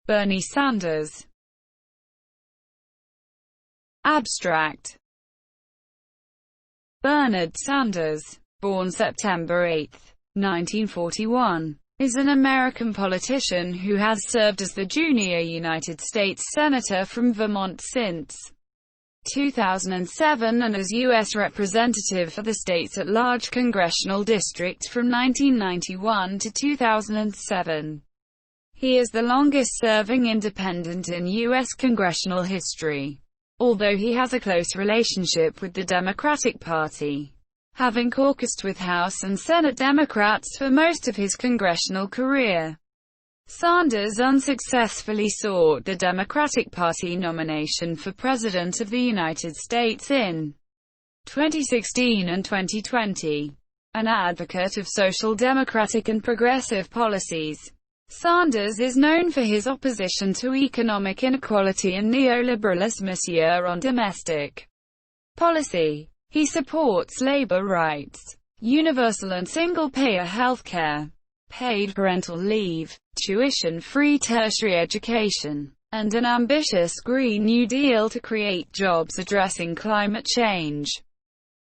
Bernie Sanders. Abstract. Bernard Sanders, born September 8, 1941, is an American politician who has served as the junior United States Senator from Vermont since 2007 and as U.S. Representative for the state's at-large congressional district from 1991 to 2007. He is the longest-serving independent in U.S. congressional history, although he has a close relationship with the Democratic Party, having caucused with House and Senate Democrats for most of his congressional career. Sanders unsuccessfully sought the Democratic Party nomination for President of the United States in 2016 and 2020. An advocate of social democratic and progressive policies, Sanders is known for his opposition to economic inequality and neoliberalism on domestic policy. He supports labor rights, universal and single-payer health care, paid parental leave, tuition-free tertiary education, and an ambitious Green New Deal to create jobs addressing climate change.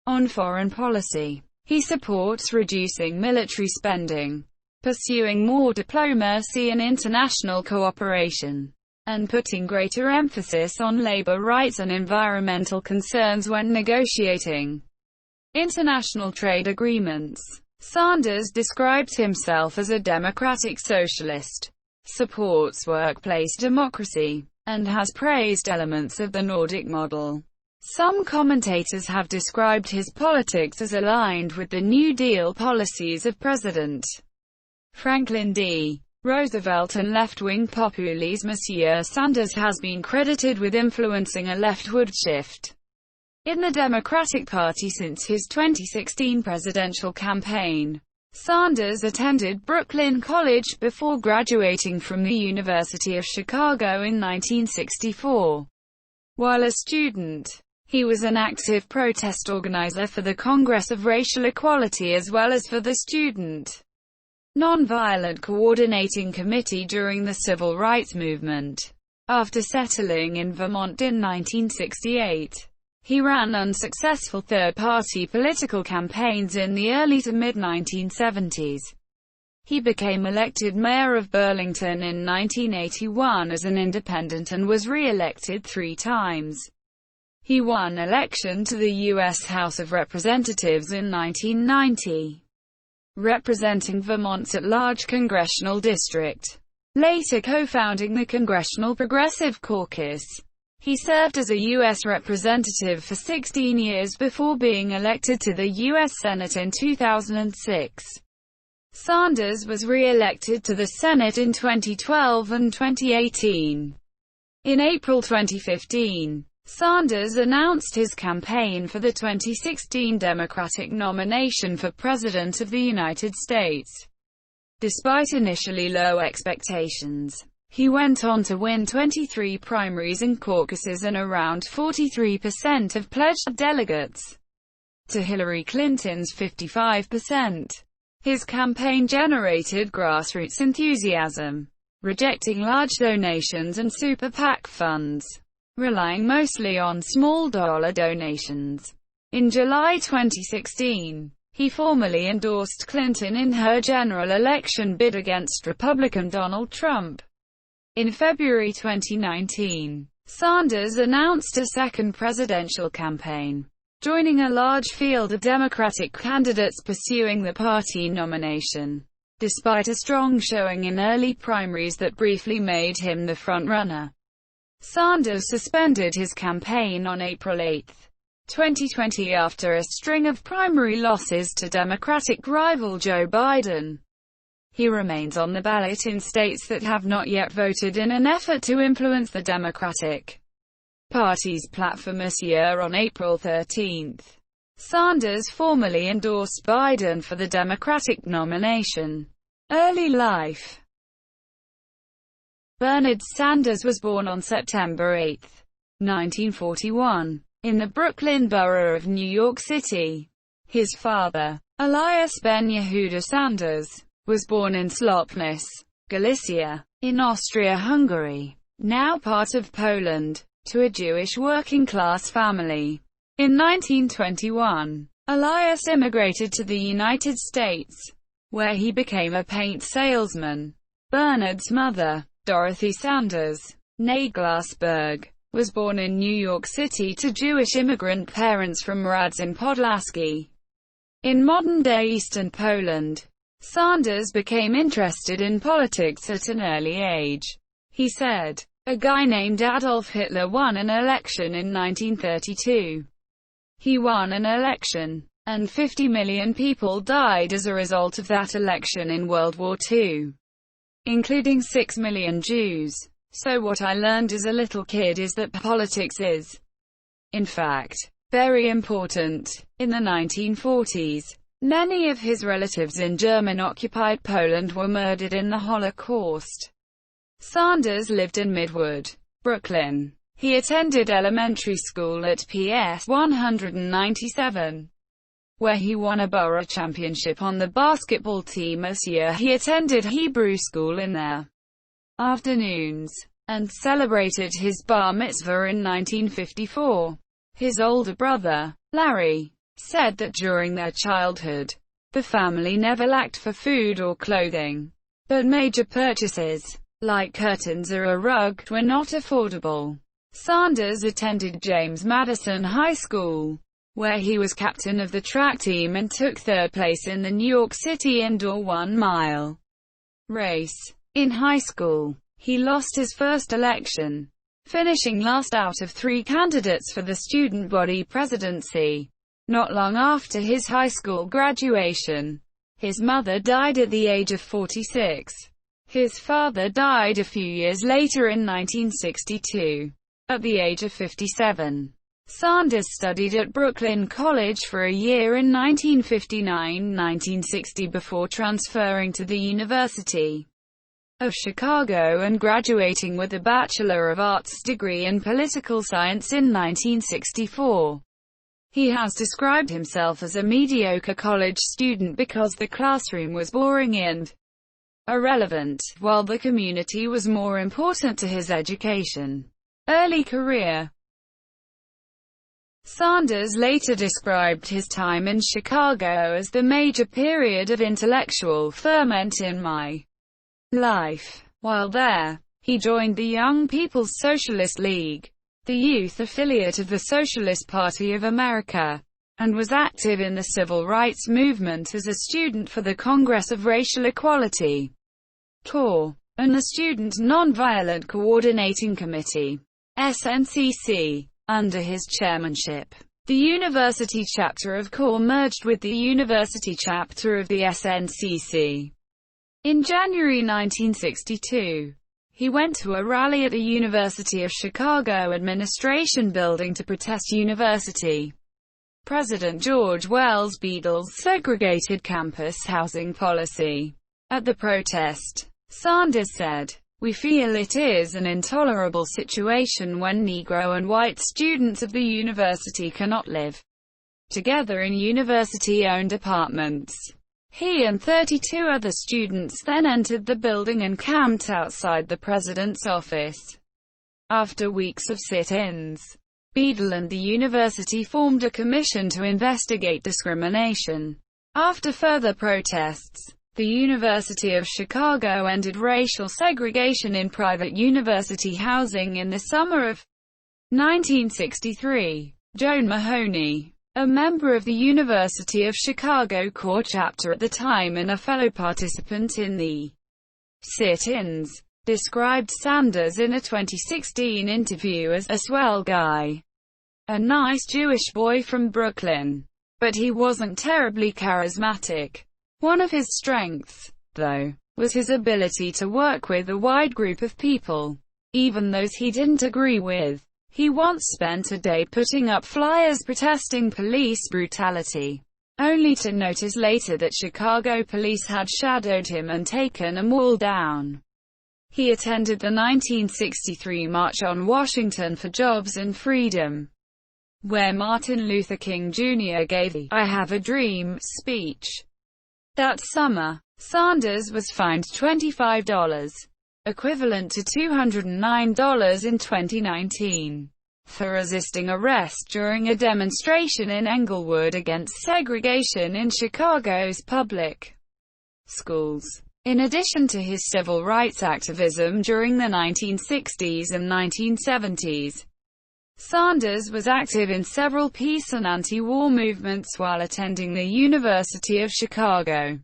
On foreign policy, he supports reducing military spending, pursuing more diplomacy and international cooperation, and putting greater emphasis on labor rights and environmental concerns when negotiating international trade agreements. Sanders describes himself as a democratic socialist, supports workplace democracy, and has praised elements of the Nordic model. Some commentators have described his politics as aligned with the New Deal policies of President Franklin D. Roosevelt and left-wing populism. Sanders has been credited with influencing a leftward shift in the Democratic Party since his 2016 presidential campaign. Sanders attended Brooklyn College before graduating from the University of Chicago in 1964. While a student, he was an active protest organizer for the Congress of Racial Equality as well as for the Student Nonviolent Coordinating Committee during the Civil Rights Movement. After settling in Vermont in 1968, he ran unsuccessful third-party political campaigns in the early to mid-1970s. He became elected mayor of Burlington in 1981 as an independent and was re-elected 3 times. He won election to the U.S. House of Representatives in 1990. Representing Vermont's at-large congressional district, later co-founding the Congressional Progressive Caucus. He served as a U.S. representative for 16 years before being elected to the U.S. Senate in 2006. Sanders was re-elected to the Senate in 2012 and 2018. In April 2015, Sanders announced his campaign for the 2016 Democratic nomination for President of the United States. Despite initially low expectations, he went on to win 23 primaries and caucuses and around 43% of pledged delegates, to Hillary Clinton's 55%. His campaign generated grassroots enthusiasm, rejecting large donations and super PAC funds, relying mostly on small dollar donations. In July 2016, he formally endorsed Clinton in her general election bid against Republican Donald Trump. In February 2019, Sanders announced a second presidential campaign, joining a large field of Democratic candidates pursuing the party nomination, despite a strong showing in early primaries that briefly made him the frontrunner. Sanders suspended his campaign on April 8, 2020 after a string of primary losses to Democratic rival Joe Biden. He remains on the ballot in states that have not yet voted in an effort to influence the Democratic Party's platform. On April 13, Sanders formally endorsed Biden for the Democratic nomination. Early life. Bernard Sanders was born on September 8, 1941, in the Brooklyn borough of New York City. His father, Elias Ben Yehuda Sanders, was born in Sloopness, Galicia, in Austria-Hungary, now part of Poland, to a Jewish working-class family. In 1921, Elias immigrated to the United States, where he became a paint salesman. Bernard's mother, Dorothy Sanders, née Glassberg, was born in New York City to Jewish immigrant parents from Radzin Podlaski. In modern-day Eastern Poland, Sanders became interested in politics at an early age. He said, "A guy named Adolf Hitler won an election in 1932. He won an election, and 50 million people died as a result of that election in World War II, including 6 million Jews. So what I learned as a little kid is that politics is, in fact, very important." In the 1940s, many of his relatives in German-occupied Poland were murdered in the Holocaust. Sanders lived in Midwood, Brooklyn. He attended elementary school at PS 197, where he won a borough championship on the basketball team. This year he attended Hebrew school in their afternoons, and celebrated his bar mitzvah in 1954. His older brother, Larry, said that during their childhood, the family never lacked for food or clothing, but major purchases, like curtains or a rug, were not affordable. Sanders attended James Madison High School, where he was captain of the track team and took third place in the New York City indoor 1-mile race. In high school, he lost his first election, finishing last out of 3 candidates for the student body presidency. Not long after his high school graduation, his mother died at the age of 46. His father died a few years later in 1962, at the age of 57. Sanders studied at Brooklyn College for a year in 1959-1960 before transferring to the University of Chicago and graduating with a Bachelor of Arts degree in Political Science in 1964. He has described himself as a mediocre college student because the classroom was boring and irrelevant, while the community was more important to his education. Early career. Sanders later described his time in Chicago as the major period of intellectual ferment in my life. While there, he joined the Young People's Socialist League, the youth affiliate of the Socialist Party of America, and was active in the civil rights movement as a student for the Congress of Racial Equality, CORE, and the Student Nonviolent Coordinating Committee, SNCC. Under his chairmanship, the university chapter of CORE merged with the university chapter of the SNCC. In January 1962, he went to a rally at the University of Chicago Administration Building to protest University President George Wells Beadle's segregated campus housing policy. At the protest, Sanders said, "We feel it is an intolerable situation when Negro and white students of the university cannot live together in university-owned apartments." He and 32 other students then entered the building and camped outside the president's office. After weeks of sit-ins, Beadle and the university formed a commission to investigate discrimination. After further protests, the University of Chicago ended racial segregation in private university housing in the summer of 1963. Joan Mahoney, a member of the University of Chicago CORE chapter at the time and a fellow participant in the sit-ins, described Sanders in a 2016 interview as a swell guy, a nice Jewish boy from Brooklyn, but he wasn't terribly charismatic. One of his strengths, though, was his ability to work with a wide group of people, even those he didn't agree with. He once spent a day putting up flyers protesting police brutality, only to notice later that Chicago police had shadowed him and taken them all down. He attended the 1963 March on Washington for Jobs and Freedom, where Martin Luther King Jr. gave the "I Have a Dream" speech. That summer, Sanders was fined $25, equivalent to $209 in 2019, for resisting arrest during a demonstration in Englewood against segregation in Chicago's public schools. In addition to his civil rights activism during the 1960s and 1970s, Sanders was active in several peace and anti-war movements while attending the University of Chicago,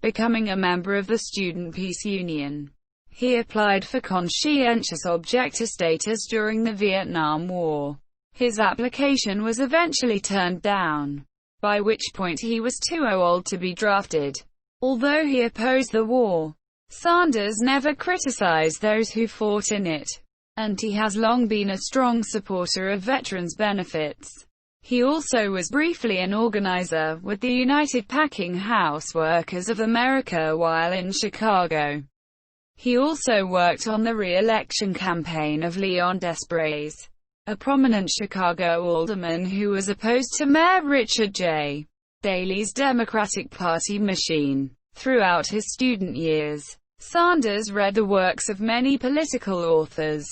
becoming a member of the Student Peace Union. He applied for conscientious objector status during the Vietnam War. His application was eventually turned down, by which point he was too old to be drafted. Although he opposed the war, Sanders never criticized those who fought in it, and he has long been a strong supporter of veterans' benefits. He also was briefly an organizer with the United Packing House Workers of America while in Chicago. He also worked on the re-election campaign of Leon Desprez, a prominent Chicago alderman who was opposed to Mayor Richard J. Daley's Democratic Party machine. Throughout his student years, Sanders read the works of many political authors,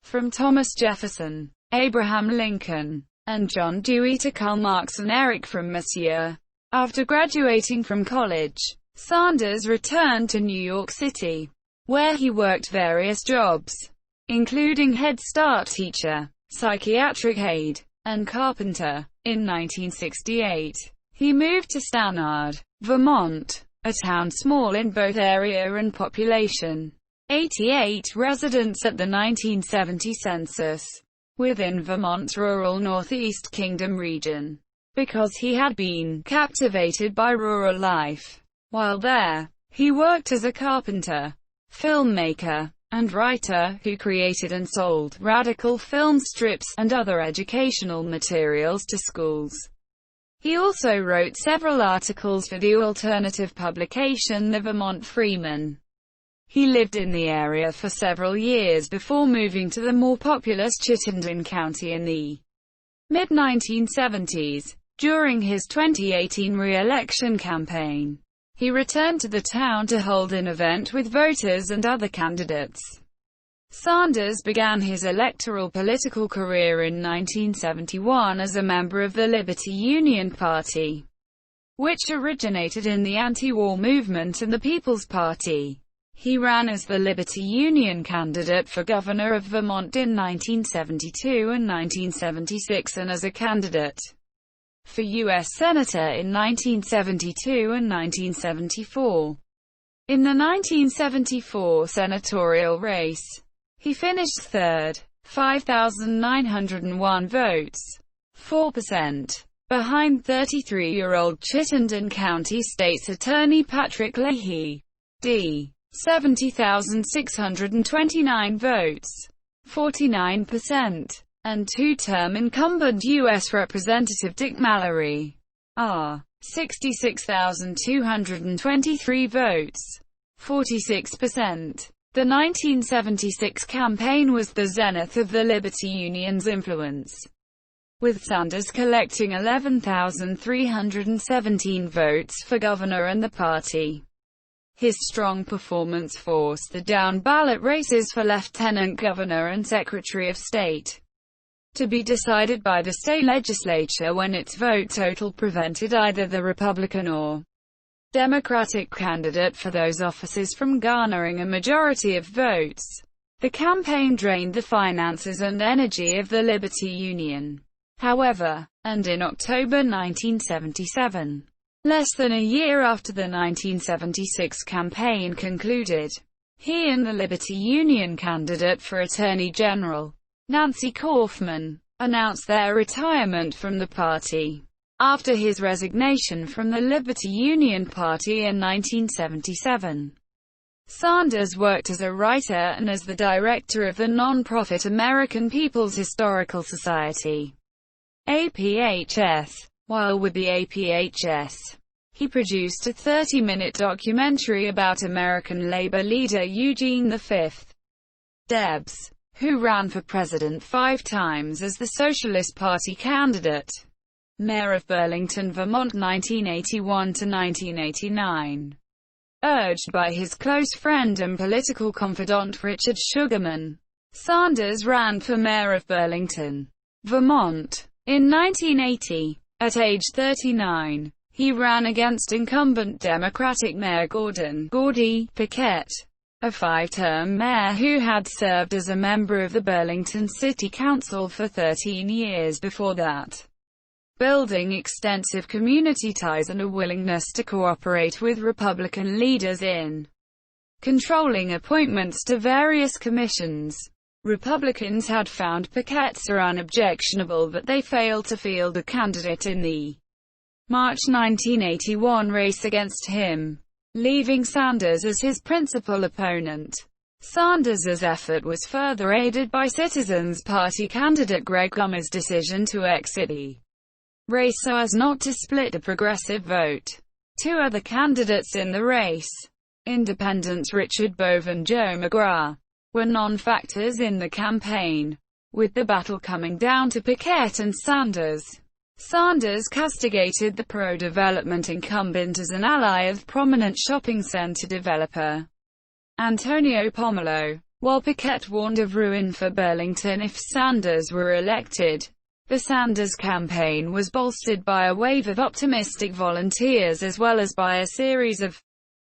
from Thomas Jefferson, Abraham Lincoln, and John Dewey to Karl Marx and Eric from Monsieur. After graduating from college, Sanders returned to New York City, where he worked various jobs, including Head Start teacher, psychiatric aide, and carpenter. In 1968, he moved to Stannard, Vermont, a town small in both area and population. 88 residents at the 1970 census, within Vermont's rural Northeast Kingdom region. Because he had been captivated by rural life while there, he worked as a carpenter, filmmaker, and writer, who created and sold radical film strips and other educational materials to schools. He also wrote several articles for the alternative publication The Vermont Freeman. He lived in the area for several years before moving to the more populous Chittenden County in the mid-1970s. During his 2018 re-election campaign, he returned to the town to hold an event with voters and other candidates. Sanders began his electoral political career in 1971 as a member of the Liberty Union Party, which originated in the anti-war movement and the People's Party. He ran as the Liberty Union candidate for governor of Vermont in 1972 and 1976 and as a candidate for U.S. Senator in 1972 and 1974. In the 1974 senatorial race, he finished third, 5,901 votes, 4%, behind 33-year-old Chittenden County State's Attorney Patrick Leahy, D. 70,629 votes, 49%, and two-term incumbent U.S. Representative Dick Mallory, R. 66,223 votes, 46%. The 1976 campaign was the zenith of the Liberty Union's influence, with Sanders collecting 11,317 votes for governor and the party. His strong performance forced the down-ballot races for lieutenant governor and secretary of state to be decided by the state legislature when its vote total prevented either the Republican or Democratic candidate for those offices from garnering a majority of votes. The campaign drained the finances and energy of the Liberty Union, however, and in October 1977, less than a year after the 1976 campaign concluded, he and the Liberty Union candidate for Attorney General, Nancy Kaufman, announced their retirement from the party. After his resignation from the Liberty Union Party in 1977, Sanders worked as a writer and as the director of the non-profit American People's Historical Society, APHS. While with the APHS, he produced a 30-minute documentary about American labor leader Eugene V. Debs, who ran for president 5 times as the Socialist Party candidate. mayor of Burlington, Vermont 1981 to 1989. Urged by his close friend and political confidant Richard Sugarman, Sanders ran for mayor of Burlington, Vermont. In 1980, at age 39, he ran against incumbent Democratic Mayor Gordy Paquette, a five-term mayor who had served as a member of the Burlington City Council for 13 years before that, building extensive community ties and a willingness to cooperate with Republican leaders in controlling appointments to various commissions. Republicans had found Paquette's run objectionable, but they failed to field a candidate in the March 1981 race against him, leaving Sanders as his principal opponent. Sanders's effort was further aided by Citizens Party candidate Greg Gummer's decision to exit the race so as not to split the progressive vote. Two other candidates in the race, independents Richard Bove and Joe McGrath, were non-factors in the campaign, with the battle coming down to Paquette and Sanders. Sanders castigated the pro-development incumbent as an ally of prominent shopping center developer Antonio Pomelo, while Paquette warned of ruin for Burlington if Sanders were elected. The Sanders campaign was bolstered by a wave of optimistic volunteers as well as by a series of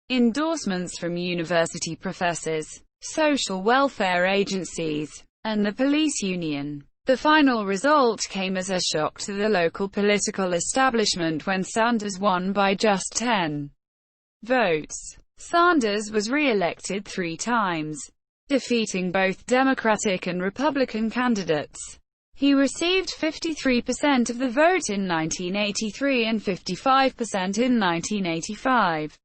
endorsements from university professors, social welfare agencies, and the police union. The final result came as a shock to the local political establishment when Sanders won by just 10 votes. Sanders was re-elected 3 times, defeating both Democratic and Republican candidates. He received 53% of the vote in 1983 and 55% in 1985.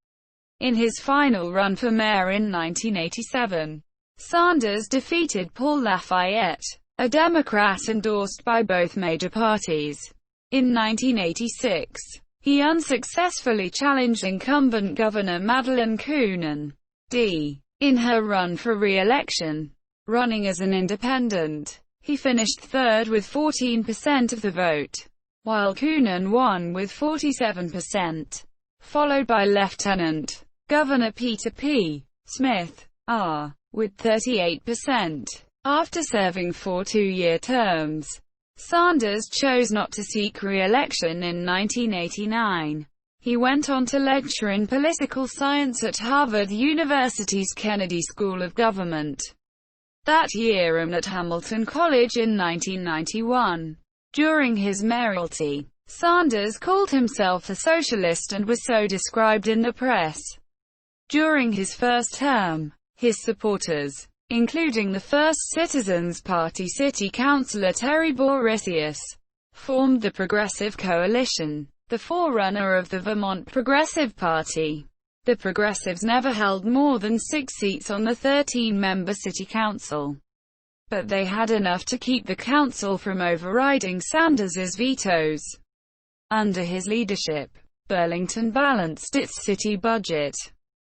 In his final run for mayor in 1987, Sanders defeated Paul Lafayette, a Democrat endorsed by both major parties. In 1986, he unsuccessfully challenged incumbent Governor Madeleine Kunin, D. in her run for re-election. Running as an independent, he finished third with 14% of the vote, while Kunin won with 47%, followed by Lieutenant Governor Peter P. Smith, R., with 38%. After serving 4 two-year terms, Sanders chose not to seek re-election in 1989. He went on to lecture in political science at Harvard University's Kennedy School of Government that year and at Hamilton College in 1991. During his mayoralty, Sanders called himself a socialist and was so described in the press. During his first term, his supporters, including the first Citizens Party city councilor Terry Borisius, formed the Progressive Coalition, the forerunner of the Vermont Progressive Party. The Progressives never held more than 6 seats on the 13-member city council, but they had enough to keep the council from overriding Sanders's vetoes. Under his leadership, Burlington balanced its city budget,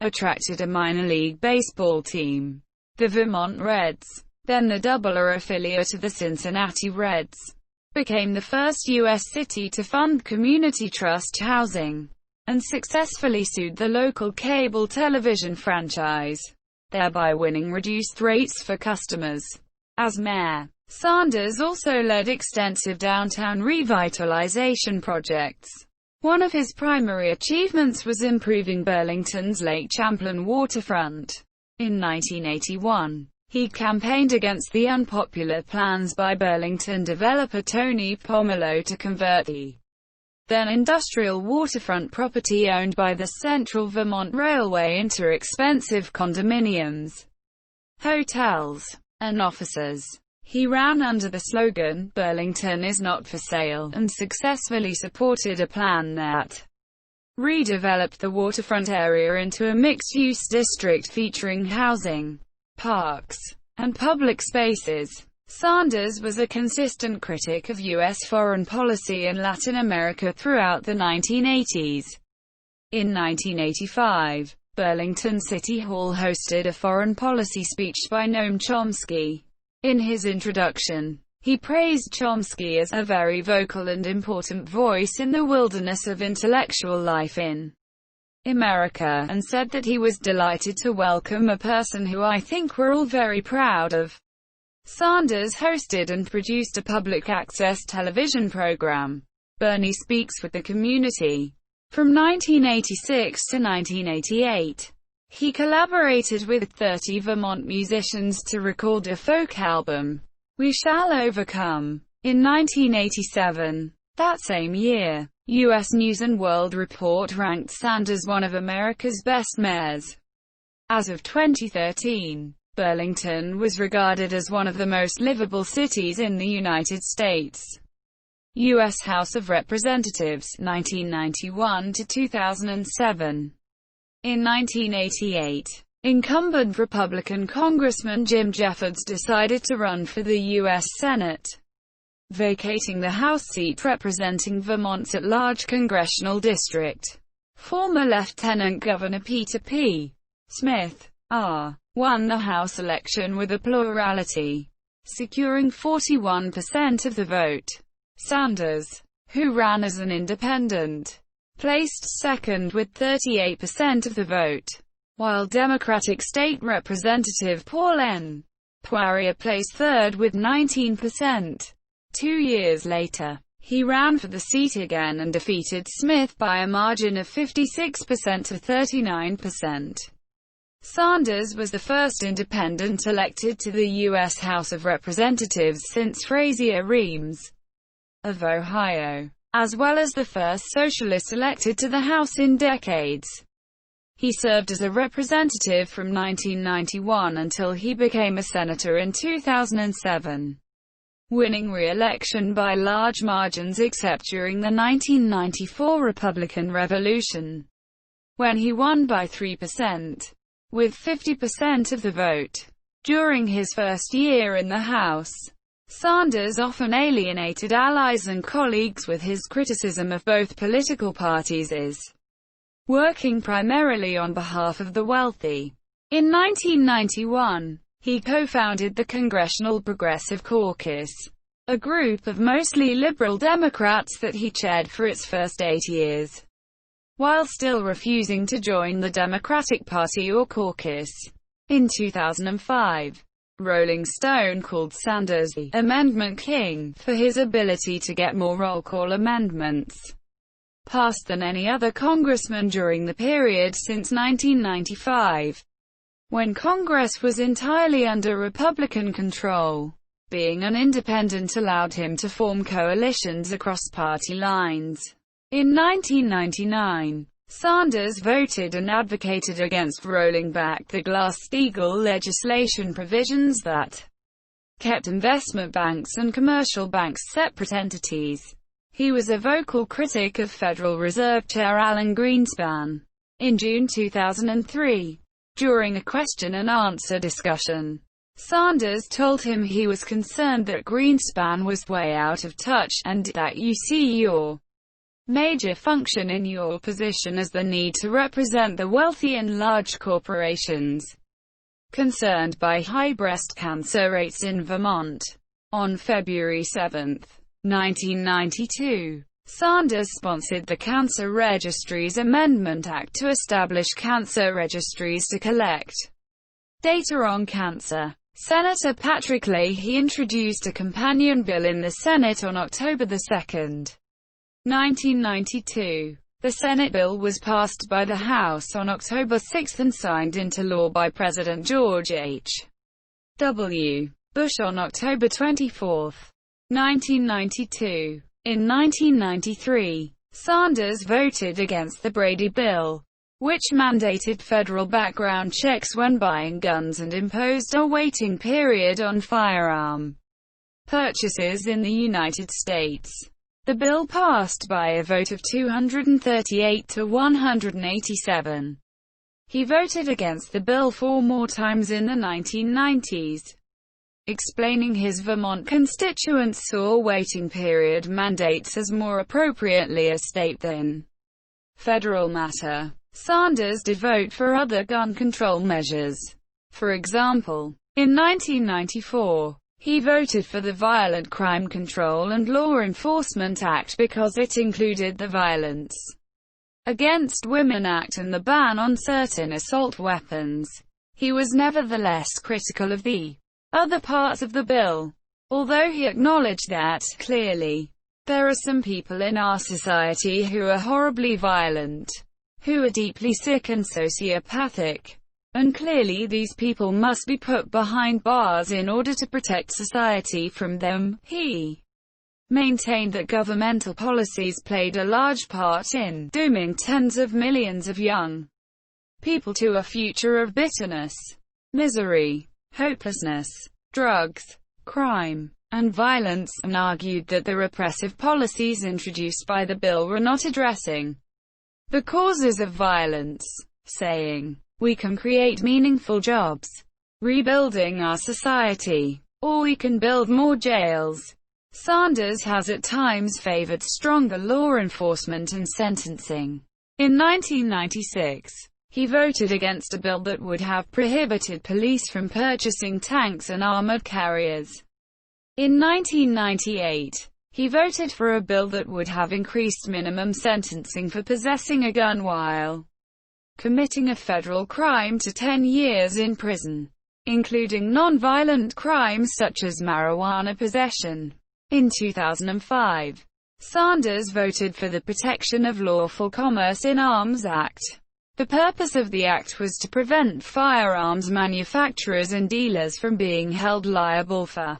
attracted a minor league baseball team, the Vermont Reds, then the AA affiliate of the Cincinnati Reds, became the first U.S. city to fund community trust housing, and successfully sued the local cable television franchise, thereby winning reduced rates for customers. As mayor, Sanders also led extensive downtown revitalization projects. One of his primary achievements was improving Burlington's Lake Champlain waterfront. In 1981, he campaigned against the unpopular plans by Burlington developer Tony Pomelo to convert the then industrial waterfront property owned by the Central Vermont Railway into expensive condominiums, hotels, and offices. He ran under the slogan, "Burlington is not for sale," and successfully supported a plan that redeveloped the waterfront area into a mixed-use district featuring housing, parks, and public spaces. Sanders was a consistent critic of U.S. foreign policy in Latin America throughout the 1980s. In 1985, Burlington City Hall hosted a foreign policy speech by Noam Chomsky. In his introduction, He praised Chomsky as a very vocal and important voice in the wilderness of intellectual life in America, and said that he was delighted to welcome a person who I think we're all very proud of. Sanders hosted and produced a public access television program, Bernie Speaks with the Community, from 1986 to 1988. He collaborated with 30 Vermont musicians to record a folk album, We Shall Overcome, in 1987. That same year, U.S. News & World Report ranked Sanders one of America's best mayors. As of 2013, Burlington was regarded as one of the most livable cities in the United States. U.S. House of Representatives, 1991 to 2007. In 1988, incumbent Republican Congressman Jim Jeffords decided to run for the U.S. Senate, vacating the House seat representing Vermont's at-large congressional district. Former Lieutenant Governor Peter P. Smith, R. won the House election with a plurality, securing 41% of the vote. Sanders, who ran as an independent, placed second with 38% of the vote, while Democratic State Representative Paul N. Poirier placed third with 19%. 2 years later, he ran for the seat again and defeated Smith by a margin of 56% to 39%. Sanders was the first independent elected to the U.S. House of Representatives since Frazier Reams of Ohio, as well as the first socialist elected to the House in decades. He served as a representative from 1991 until he became a senator in 2007. Winning re-election by large margins except during the 1994 Republican Revolution, when he won by 3%, with 50% of the vote. During his first year in the House, Sanders often alienated allies and colleagues with his criticism of both political parties as working primarily on behalf of the wealthy. In 1991, he co-founded the Congressional Progressive Caucus, a group of mostly liberal Democrats that he chaired for its first 8 years, while still refusing to join the Democratic Party or caucus. In 2005, Rolling Stone called Sanders the "Amendment King" for his ability to get more roll call amendments passed than any other congressman during the period since 1995. When Congress was entirely under Republican control. Being an independent allowed him to form coalitions across party lines. In 1999, Sanders voted and advocated against rolling back the Glass-Steagall legislation provisions that kept investment banks and commercial banks separate entities. He was a vocal critic of Federal Reserve Chair Alan Greenspan. In June 2003, during a question-and-answer discussion, Sanders told him he was concerned that Greenspan was way out of touch, and that you see your major function in your position as the need to represent the wealthy and large corporations concerned by high breast cancer rates in Vermont. On February 7, 1992, Sanders sponsored the Cancer Registries Amendment Act to establish cancer registries to collect data on cancer. Senator Patrick Leahy introduced a companion bill in the Senate on October 2, 1992. The Senate bill was passed by the House on October 6 and signed into law by President George H. W. Bush on October 24, 1992. In 1993, Sanders voted against the Brady Bill, which mandated federal background checks when buying guns and imposed a waiting period on firearm purchases in the United States. The bill passed by a vote of 238 to 187. He voted against the bill 4 more times in the 1990s. Explaining his Vermont constituents saw waiting period mandates as more appropriately a state than federal matter. Sanders did vote for other gun control measures. For example, in 1994, He voted for the Violent Crime Control and Law Enforcement Act because it included the Violence Against Women Act and the ban on certain assault weapons. He was nevertheless critical of the other parts of the bill, although he acknowledged that, clearly, there are some people in our society who are horribly violent, who are deeply sick and sociopathic, and clearly these people must be put behind bars in order to protect society from them. He maintained that governmental policies played a large part in dooming tens of millions of young people to a future of bitterness, misery, hopelessness, drugs, crime, and violence, and argued that the repressive policies introduced by the bill were not addressing the causes of violence, saying, "We can create meaningful jobs, rebuilding our society, or we can build more jails." Sanders has at times favored stronger law enforcement and sentencing. In 1996, he voted against a bill that would have prohibited police from purchasing tanks and armored carriers. In 1998, he voted for a bill that would have increased minimum sentencing for possessing a gun while committing a federal crime to 10 years in prison, including non-violent crimes such as marijuana possession. In 2005, Sanders voted for the Protection of Lawful Commerce in Arms Act. The purpose of the act was to prevent firearms manufacturers and dealers from being held liable for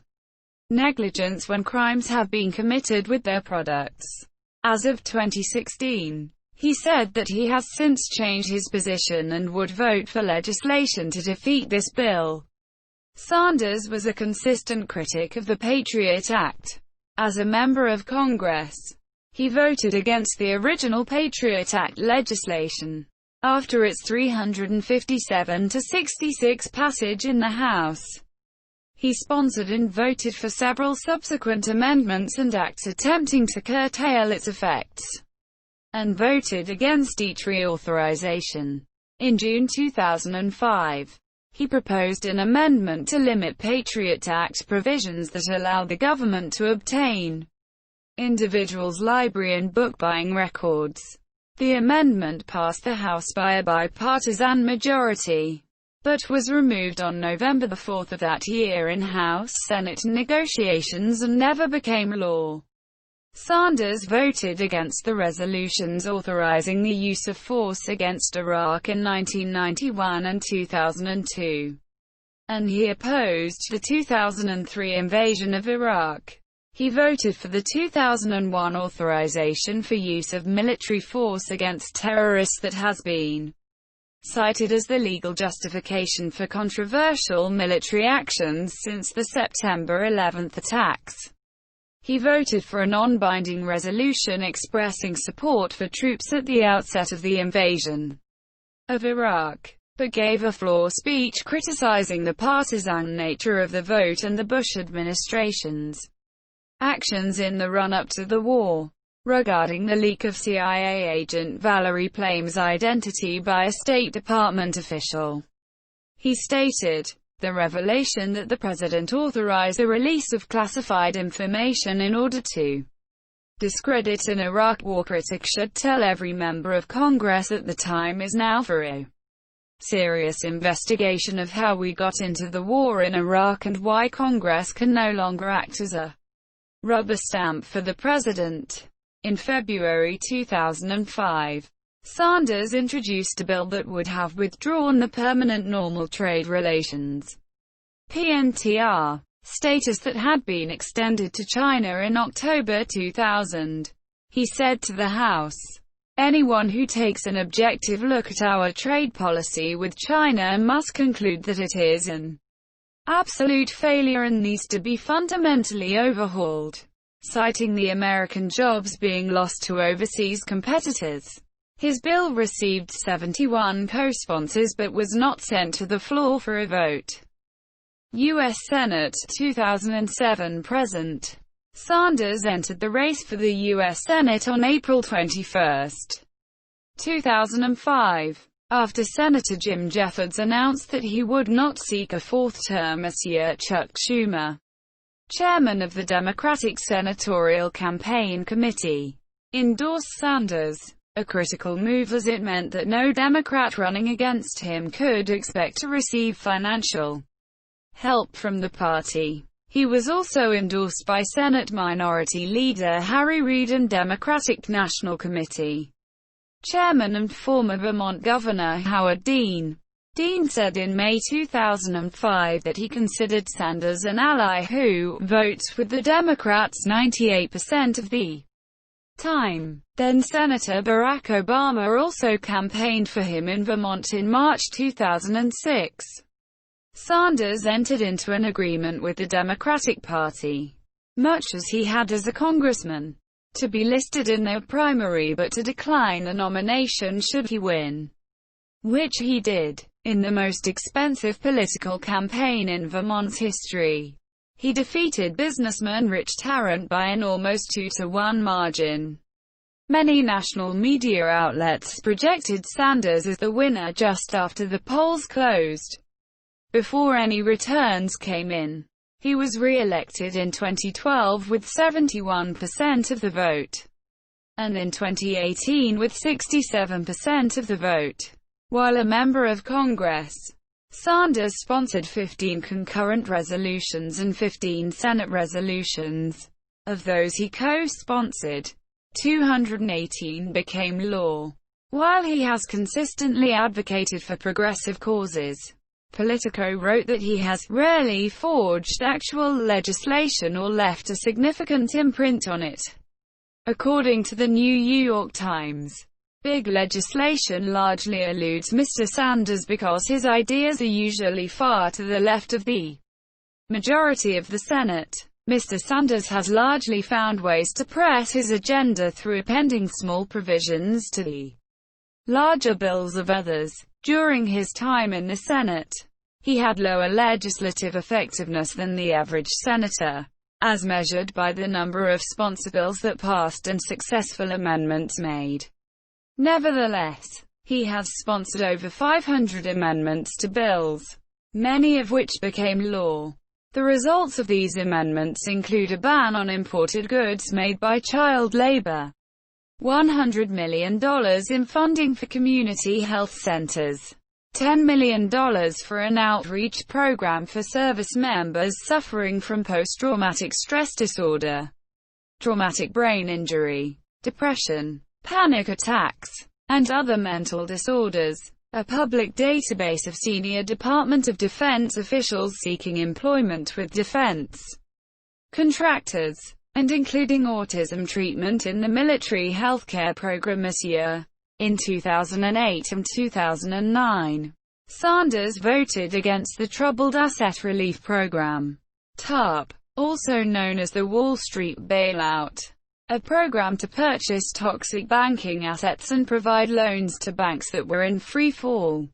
negligence when crimes have been committed with their products. As of 2016, he said that he has since changed his position and would vote for legislation to defeat this bill. Sanders was a consistent critic of the Patriot Act. As a member of Congress, he voted against the original Patriot Act legislation after its 357-66 passage in the House. He sponsored and voted for several subsequent amendments and acts attempting to curtail its effects, and voted against each reauthorization. In June 2005, he proposed an amendment to limit Patriot Act provisions that allow the government to obtain individuals' library and book-buying records. The amendment passed the House by a bipartisan majority, but was removed on November 4 of that year in House-Senate negotiations and never became law. Sanders voted against the resolutions authorizing the use of force against Iraq in 1991 and 2002, and he opposed the 2003 invasion of Iraq. He voted for the 2001 authorization for use of military force against terrorists that has been cited as the legal justification for controversial military actions since the September 11 attacks. He voted for a non-binding resolution expressing support for troops at the outset of the invasion of Iraq, but gave a floor speech criticizing the partisan nature of the vote and the Bush administration's actions in the run-up to the war. Regarding the leak of CIA agent Valerie Plame's identity by a State Department official, he stated, "The revelation that the president authorized the release of classified information in order to discredit an Iraq war critic should tell every member of Congress at the time is now for a serious investigation of how we got into the war in Iraq and why Congress can no longer act as a rubber stamp for the president." In February 2005, Sanders introduced a bill that would have withdrawn the Permanent Normal Trade Relations (PNTR) status that had been extended to China in October 2000. He said to the House, "Anyone who takes an objective look at our trade policy with China must conclude that it is an absolute failure and needs to be fundamentally overhauled," citing the American jobs being lost to overseas competitors. His bill received 71 co-sponsors but was not sent to the floor for a vote. U.S. Senate 2007 – Sanders entered the race for the U.S. Senate on April 21, 2005, after Senator Jim Jeffords announced that he would not seek a fourth term as Chuck Schumer chairman of the Democratic Senatorial Campaign Committee, endorsed Sanders, a critical move as it meant that no Democrat running against him could expect to receive financial help from the party. He was also endorsed by Senate Minority Leader Harry Reid and Democratic National Committee chairman and former Vermont Governor Howard Dean. Dean said in May 2005 that he considered Sanders an ally who votes with the Democrats 98% of the time. Then-Senator Barack Obama also campaigned for him in Vermont in March 2006. Sanders entered into an agreement with the Democratic Party, much as he had as a congressman, to be listed in their primary but to decline the nomination should he win, which he did. In the most expensive political campaign in Vermont's history, he defeated businessman Rich Tarrant by an almost 2-to-1 margin. Many national media outlets projected Sanders as the winner just after the polls closed. Before any returns came in, he was re-elected in 2012 with 71% of the vote, and in 2018 with 67% of the vote. While a member of Congress, Sanders sponsored 15 concurrent resolutions and 15 Senate resolutions. Of those he co-sponsored, 218 became law. While he has consistently advocated for progressive causes, Politico wrote that he has rarely forged actual legislation or left a significant imprint on it. According to the New York Times, big legislation largely eludes Mr. Sanders because his ideas are usually far to the left of the majority of the Senate. Mr. Sanders has largely found ways to press his agenda through appending small provisions to the larger bills of others. During his time in the Senate, he had lower legislative effectiveness than the average senator, as measured by the number of sponsor bills that passed and successful amendments made. Nevertheless, he has sponsored over 500 amendments to bills, many of which became law. The results of these amendments include a ban on imported goods made by child labor, $100 million in funding for community health centers, $10 million for an outreach program for service members suffering from post-traumatic stress disorder, traumatic brain injury, depression, panic attacks, and other mental disorders, a public database of senior Department of Defense officials seeking employment with defense contractors, and including autism treatment in the military healthcare program this year. In 2008 and 2009, Sanders voted against the Troubled Asset Relief Program, TARP, also known as the Wall Street Bailout, a program to purchase toxic banking assets and provide loans to banks that were in free fall.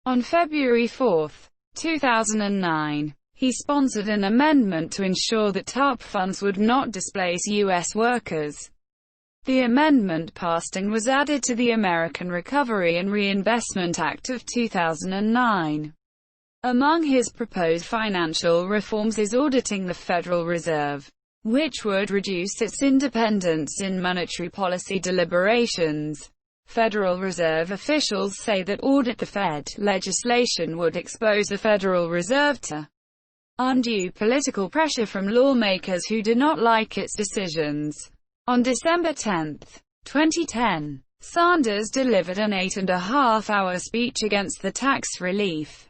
On February 4, 2009, he sponsored an amendment to ensure that TARP funds would not displace U.S. workers. The amendment passed and was added to the American Recovery and Reinvestment Act of 2009. Among his proposed financial reforms is auditing the Federal Reserve, which would reduce its independence in monetary policy deliberations. Federal Reserve officials say that audit the Fed legislation would expose the Federal Reserve to undue political pressure from lawmakers who do not like its decisions. On December 10, 2010, Sanders delivered an 8.5-hour speech against the Tax Relief,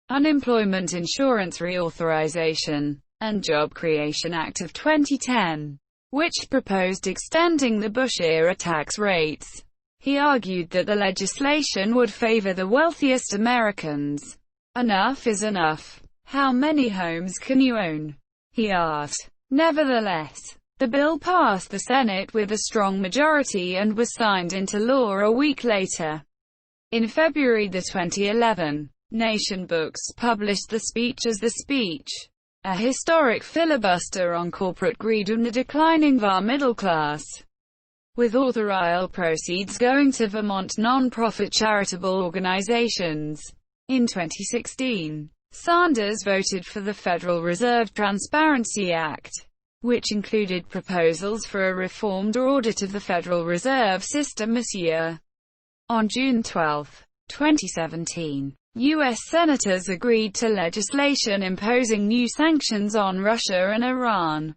Unemployment Insurance Reauthorization, and Job Creation Act of 2010, which proposed extending the Bush-era tax rates. He argued that the legislation would favor the wealthiest Americans. Enough is enough. How many homes can you own? He asked. Nevertheless, the bill passed the Senate with a strong majority and was signed into law a week later. In February 2011, Nation Books published the speech as The Speech, a historic filibuster on corporate greed and the declining VAR middle class, with authorial proceeds going to Vermont non-profit charitable organizations. In 2016, Sanders voted for the Federal Reserve Transparency Act, which included proposals for a reformed audit of the Federal Reserve System this year. On June 12, 2017, U.S. senators agreed to legislation imposing new sanctions on Russia and Iran.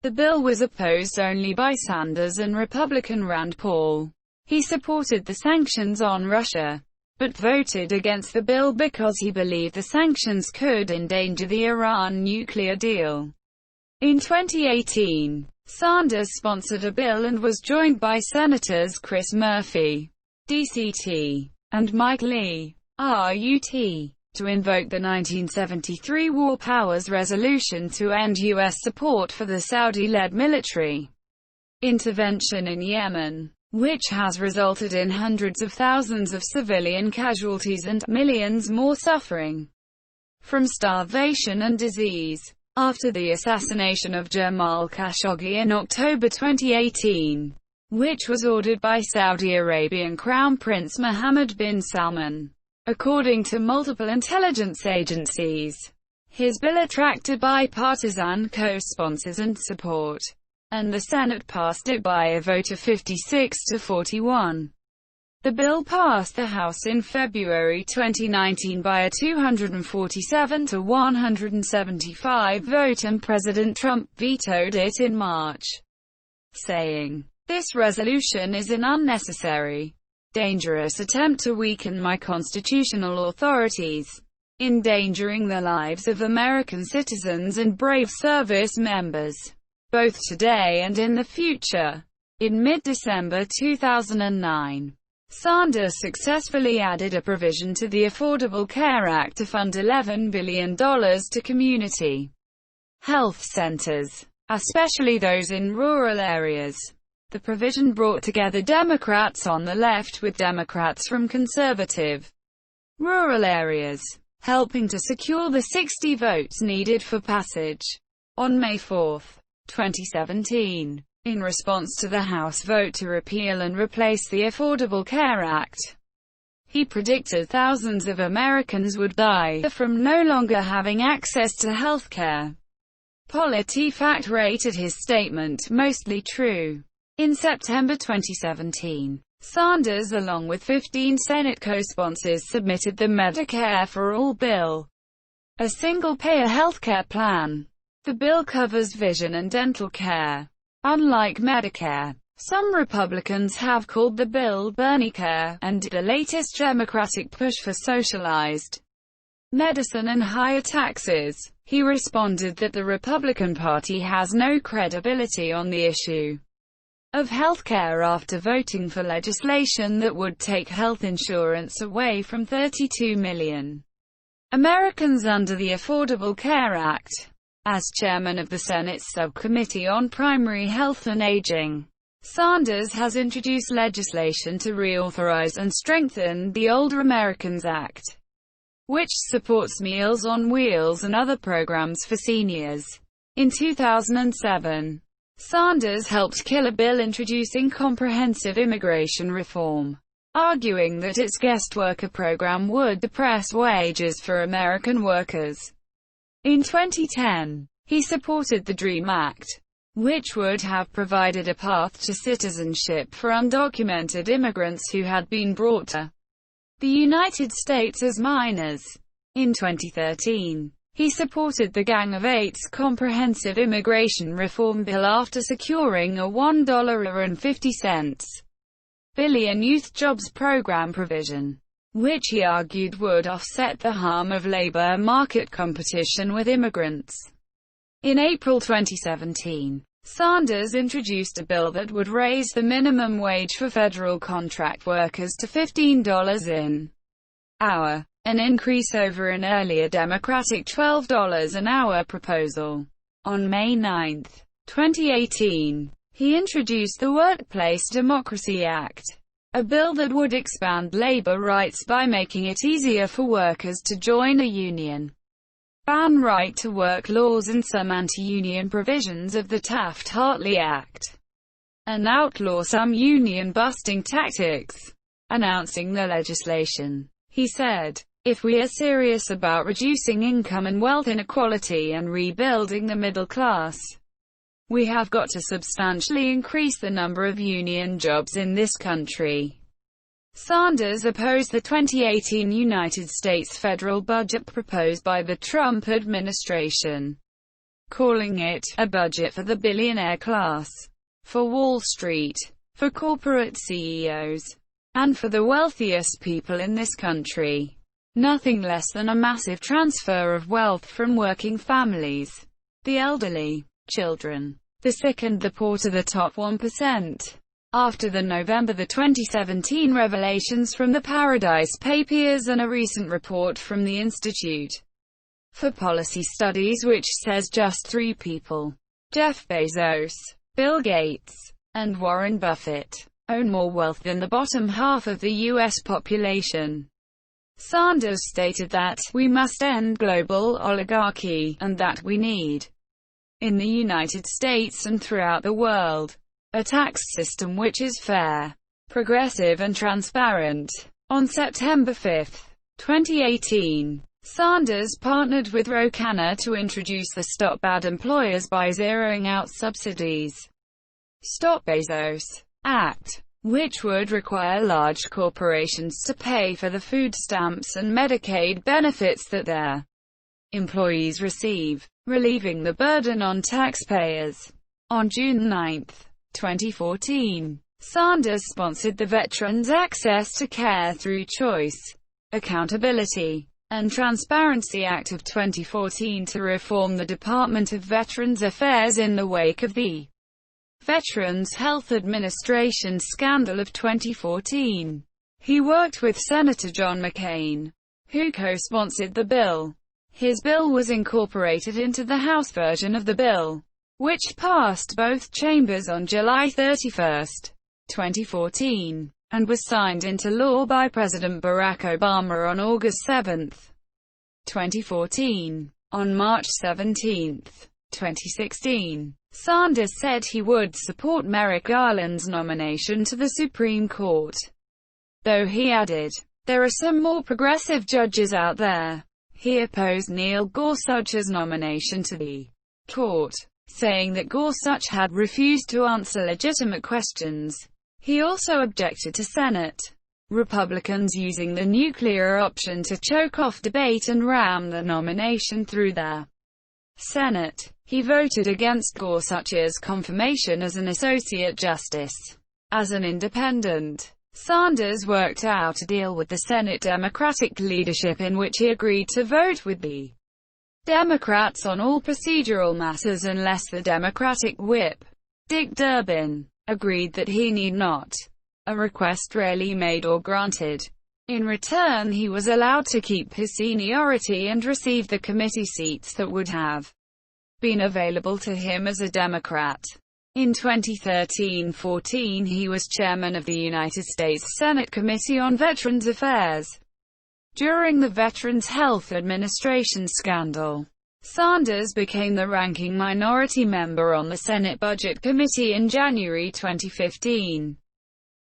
The bill was opposed only by Sanders and Republican Rand Paul. He supported the sanctions on Russia, but voted against the bill because he believed the sanctions could endanger the Iran nuclear deal. In 2018, Sanders sponsored a bill and was joined by Senators Chris Murphy, DCT, and Mike Lee, RUT, to invoke the 1973 War Powers Resolution to end U.S. support for the Saudi-led military intervention in Yemen, which has resulted in hundreds of thousands of civilian casualties and millions more suffering from starvation and disease. After the assassination of Jamal Khashoggi in October 2018, which was ordered by Saudi Arabian Crown Prince Mohammed bin Salman, according to multiple intelligence agencies, his bill attracted bipartisan co-sponsors and support, and the Senate passed it by a vote of 56 to 41. The bill passed the House in February 2019 by a 247 to 175 vote, and President Trump vetoed it in March, saying, "This resolution is an unnecessary, dangerous attempt to weaken my constitutional authorities, endangering the lives of American citizens and brave service members, both today and in the future." In mid-December 2009, Sanders successfully added a provision to the Affordable Care Act to fund $11 billion to community health centers, especially those in rural areas. The provision brought together Democrats on the left with Democrats from conservative rural areas, helping to secure the 60 votes needed for passage. On May 4, 2017, in response to the House vote to repeal and replace the Affordable Care Act, he predicted thousands of Americans would die from no longer having access to health care. PolitiFact rated his statement mostly true. In September 2017, Sanders, along with 15 Senate co-sponsors, submitted the Medicare for All bill, a single-payer healthcare plan. The bill covers vision and dental care. Unlike Medicare, some Republicans have called the bill Bernicare, and the latest Democratic push for socialized medicine and higher taxes. He responded that the Republican Party has no credibility on the issue of healthcare after voting for legislation that would take health insurance away from 32 million Americans under the Affordable Care Act. As chairman of the Senate's Subcommittee on Primary Health and Aging, Sanders has introduced legislation to reauthorize and strengthen the Older Americans Act, which supports Meals on Wheels and other programs for seniors. In 2007, Sanders helped kill a bill introducing comprehensive immigration reform, arguing that its guest worker program would depress wages for American workers. In 2010, he supported the DREAM Act, which would have provided a path to citizenship for undocumented immigrants who had been brought to the United States as minors. In 2013, he supported the Gang of Eight's comprehensive immigration reform bill after securing a $1.50 billion youth jobs program provision, which he argued would offset the harm of labor market competition with immigrants. In April 2017, Sanders introduced a bill that would raise the minimum wage for federal contract workers to $15 an hour, an increase over an earlier Democratic $12 an hour proposal. On May 9, 2018, he introduced the Workplace Democracy Act, a bill that would expand labor rights by making it easier for workers to join a union, ban right-to-work laws and some anti-union provisions of the Taft-Hartley Act, and outlaw some union-busting tactics. Announcing the legislation, he said, If we are serious about reducing income and wealth inequality and rebuilding the middle class, we have got to substantially increase the number of union jobs in this country. Sanders opposed the 2018 United States federal budget proposed by the Trump administration, calling it a budget for the billionaire class, for Wall Street, for corporate CEOs, and for the wealthiest people in this country. Nothing less than a massive transfer of wealth from working families, the elderly, children, the sick and the poor to the top 1%. After the November 2017 revelations from the Paradise Papers and a recent report from the Institute for Policy Studies which says just 3 people, Jeff Bezos, Bill Gates, and Warren Buffett, own more wealth than the bottom half of the U.S. population. Sanders stated that, "We must end global oligarchy, and that we need, in the United States and throughout the world, a tax system which is fair, progressive and transparent." On September 5, 2018, Sanders partnered with Ro Khanna to introduce the Stop Bad Employers by Zeroing Out Subsidies, Stop Bezos Act, which would require large corporations to pay for the food stamps and Medicaid benefits that their employees receive, relieving the burden on taxpayers. On June 9, 2014, Sanders sponsored the Veterans Access to Care Through Choice, Accountability, and Transparency Act of 2014 to reform the Department of Veterans Affairs in the wake of the Veterans Health Administration scandal of 2014. He worked with Senator John McCain, who co-sponsored the bill. His bill was incorporated into the House version of the bill, which passed both chambers on July 31, 2014, and was signed into law by President Barack Obama on August 7, 2014. On March 17, 2016, Sanders said he would support Merrick Garland's nomination to the Supreme Court, though he added, "There are some more progressive judges out there." He opposed Neil Gorsuch's nomination to the court, saying that Gorsuch had refused to answer legitimate questions. He also objected to Senate Republicans using the nuclear option to choke off debate and ram the nomination through their Senate. He voted against Gorsuch's confirmation as an associate justice. As an independent, Sanders worked out a deal with the Senate Democratic leadership in which he agreed to vote with the Democrats on all procedural matters unless the Democratic whip, Dick Durbin, agreed that he need not, a request rarely made or granted. In return, he was allowed to keep his seniority and receive the committee seats that would have been available to him as a Democrat. In 2013-14, he was chairman of the United States Senate Committee on Veterans Affairs. During the Veterans Health Administration scandal, Sanders became the ranking minority member on the Senate Budget Committee in January 2015.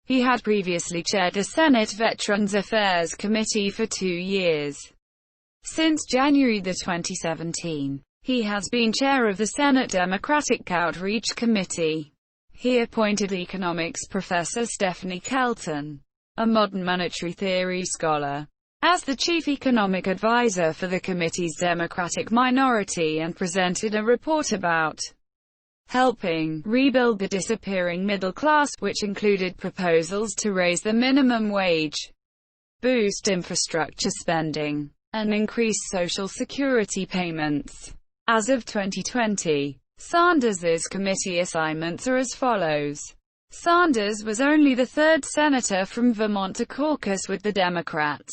He had previously chaired the Senate Veterans Affairs Committee for 2 years. Since January 2017, he has been chair of the Senate Democratic Outreach Committee. He appointed economics professor Stephanie Kelton, a modern monetary theory scholar, as the chief economic advisor for the committee's Democratic minority and presented a report about helping rebuild the disappearing middle class, which included proposals to raise the minimum wage, boost infrastructure spending, and increase Social Security payments. As of 2020, Sanders's committee assignments are as follows. Sanders was only the third senator from Vermont to caucus with the Democrats,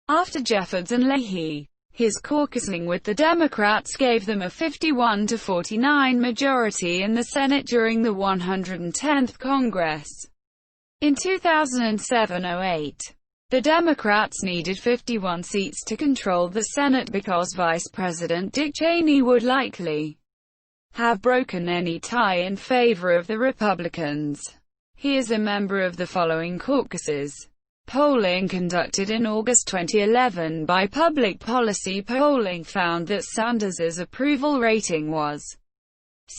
after Jeffords and Leahy. His caucusing with the Democrats gave them a 51-49 majority in the Senate during the 110th Congress. In 2007-08, the Democrats needed 51 seats to control the Senate because Vice President Dick Cheney would likely have broken any tie in favor of the Republicans. He is a member of the following caucuses: Polling conducted in August 2011 by Public Policy Polling found that Sanders's approval rating was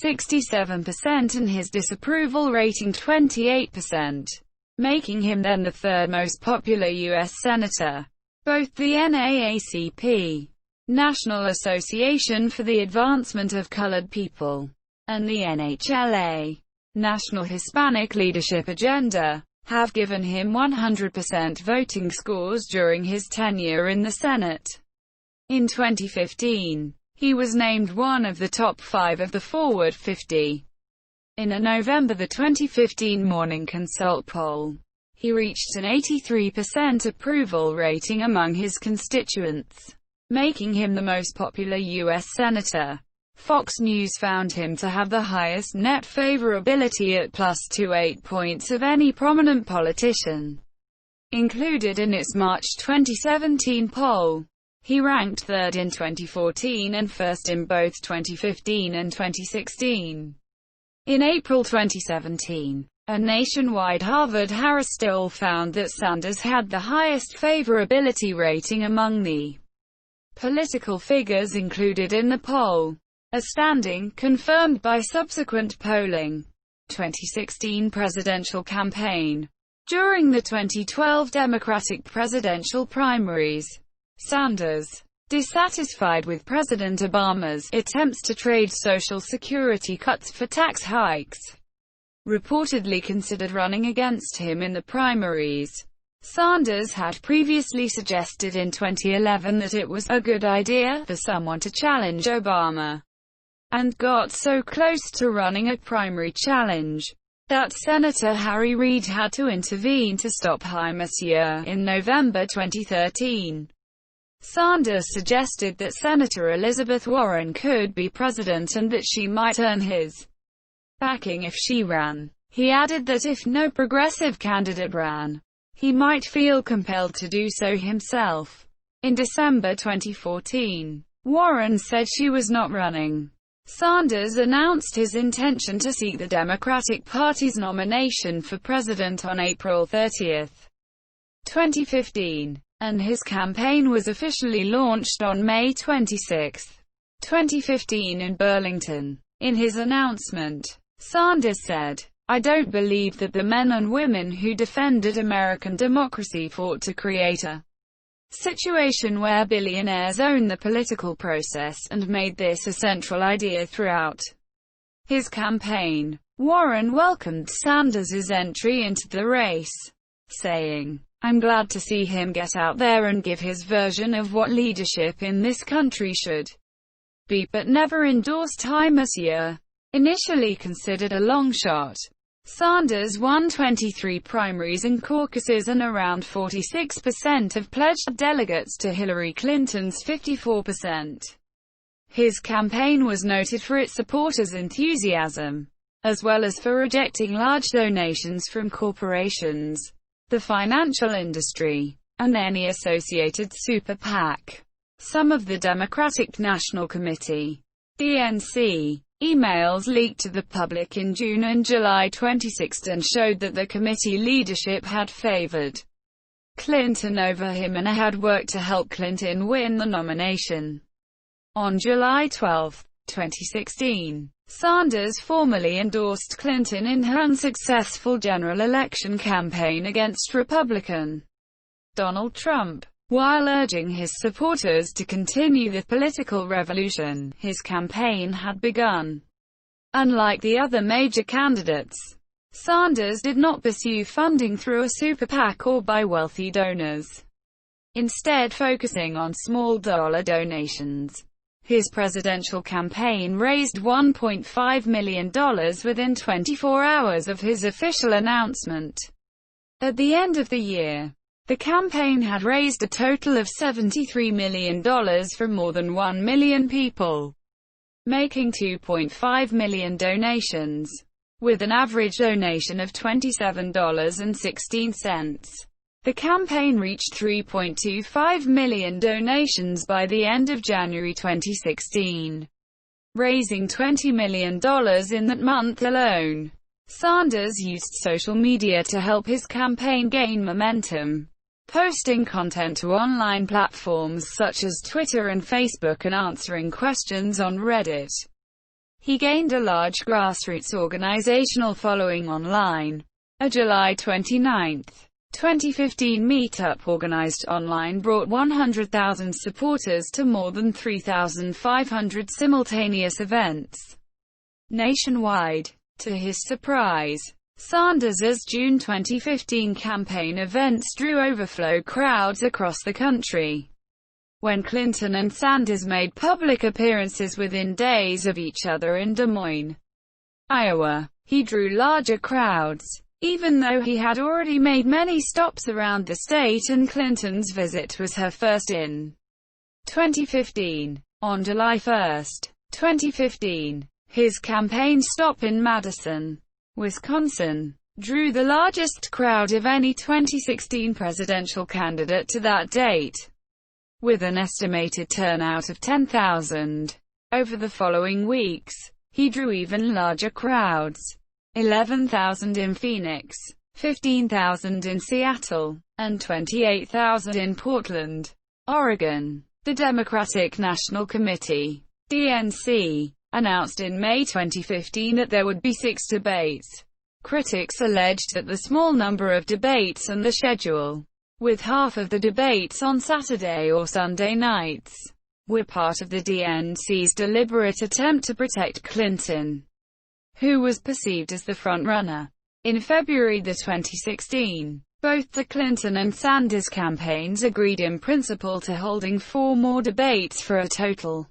67% and his disapproval rating 28%, making him then the third most popular U.S. senator. Both the NAACP, National Association for the Advancement of Colored People, and the NHLA, National Hispanic Leadership Agenda, have given him 100% voting scores during his tenure in the Senate. In 2015, he was named one of the top 5 of the Forward 50. In a November 2015 Morning Consult poll, he reached an 83% approval rating among his constituents, making him the most popular U.S. senator. Fox News found him to have the highest net favorability at +28 points of any prominent politician included in its March 2017 poll. He ranked third in 2014 and first in both 2015 and 2016. In April 2017, a nationwide Harvard-Harris poll found that Sanders had the highest favorability rating among the political figures included in the poll, a standing confirmed by subsequent polling. 2016 presidential campaign. During the 2012 Democratic presidential primaries, Sanders, dissatisfied with President Obama's attempts to trade Social Security cuts for tax hikes, reportedly considered running against him in the primaries. Sanders had previously suggested in 2011 that it was a good idea for someone to challenge Obama, and got so close to running a primary challenge that Senator Harry Reid had to intervene to stop him this year. In November 2013, Sanders suggested that Senator Elizabeth Warren could be president and that she might earn his backing if she ran. He added that if no progressive candidate ran, he might feel compelled to do so himself. In December 2014, Warren said she was not running. Sanders announced his intention to seek the Democratic Party's nomination for president on April 30, 2015, and his campaign was officially launched on May 26, 2015 in Burlington. In his announcement, Sanders said, "I don't believe that the men and women who defended American democracy fought to create a situation where billionaires own the political process, and made this a central idea throughout his campaign." Warren welcomed Sanders' entry into the race, saying, "I'm glad to see him get out there and give his version of what leadership in this country should be," but never endorsed him this year. Initially considered a long shot, Sanders won 23 primaries and caucuses and around 46% of pledged delegates to Hillary Clinton's 54%. His campaign was noted for its supporters' enthusiasm, as well as for rejecting large donations from corporations, the financial industry, and any associated super PAC. Some of the Democratic National Committee, DNC, emails leaked to the public in June and July 2016 showed that the committee leadership had favored Clinton over him and had worked to help Clinton win the nomination. On July 12, 2016, Sanders formally endorsed Clinton in her unsuccessful general election campaign against Republican Donald Trump. While urging his supporters to continue the political revolution his campaign had begun. Unlike the other major candidates, Sanders did not pursue funding through a super PAC or by wealthy donors, instead focusing on small dollar donations. His presidential campaign raised $1.5 million within 24 hours of his official announcement. At the end of the year, the campaign had raised a total of $73 million from more than 1 million people, making 2.5 million donations, with an average donation of $27.16. The campaign reached 3.25 million donations by the end of January 2016, raising $20 million in that month alone. Sanders used social media to help his campaign gain momentum. posting content to online platforms such as Twitter and Facebook and answering questions on Reddit. He gained a large grassroots organizational following online. A July 29, 2015 meetup organized online brought 100,000 supporters to more than 3,500 simultaneous events nationwide. To his surprise, Sanders's June 2015 campaign events drew overflow crowds across the country. When Clinton and Sanders made public appearances within days of each other in Des Moines, Iowa, he drew larger crowds, even though he had already made many stops around the state and Clinton's visit was her first in 2015. On July 1, 2015, his campaign stop in Madison, Wisconsin, drew the largest crowd of any 2016 presidential candidate to that date, with an estimated turnout of 10,000. Over the following weeks, he drew even larger crowds: 11,000 in Phoenix, 15,000 in Seattle, and 28,000 in Portland, Oregon. The Democratic National Committee, DNC, announced in May 2015 that there would be 6 debates. Critics alleged that the small number of debates and the schedule, with half of the debates on Saturday or Sunday nights, were part of the DNC's deliberate attempt to protect Clinton, who was perceived as the frontrunner. In February 2016, both the Clinton and Sanders campaigns agreed in principle to holding 4 more debates for a total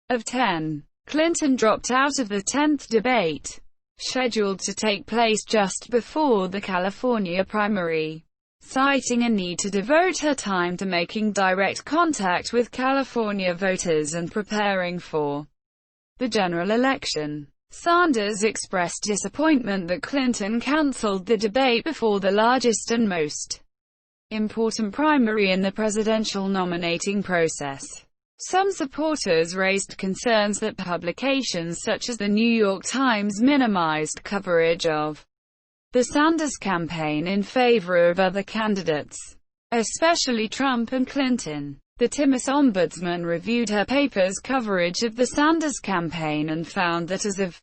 of 10. Clinton dropped out of the 10th debate, scheduled to take place just before the California primary, citing a need to devote her time to making direct contact with California voters and preparing for the general election. Sanders expressed disappointment that Clinton canceled the debate before the largest and most important primary in the presidential nominating process. Some supporters raised concerns that publications such as the New York Times minimized coverage of the Sanders campaign in favor of other candidates, especially Trump and Clinton. The Times Ombudsman reviewed her paper's coverage of the Sanders campaign and found that as of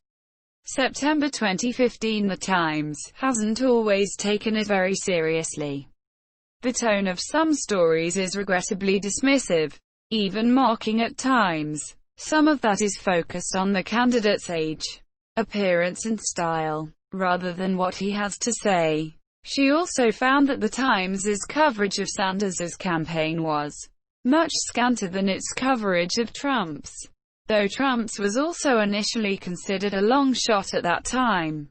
September 2015 the Times hasn't always taken it very seriously. The tone of some stories is regrettably dismissive, even mocking at times. Some of that is focused on the candidate's age, appearance and style, rather than what he has to say. She also found that the Times's coverage of Sanders's campaign was much scantier than its coverage of Trump's, though Trump's was also initially considered a long shot at that time,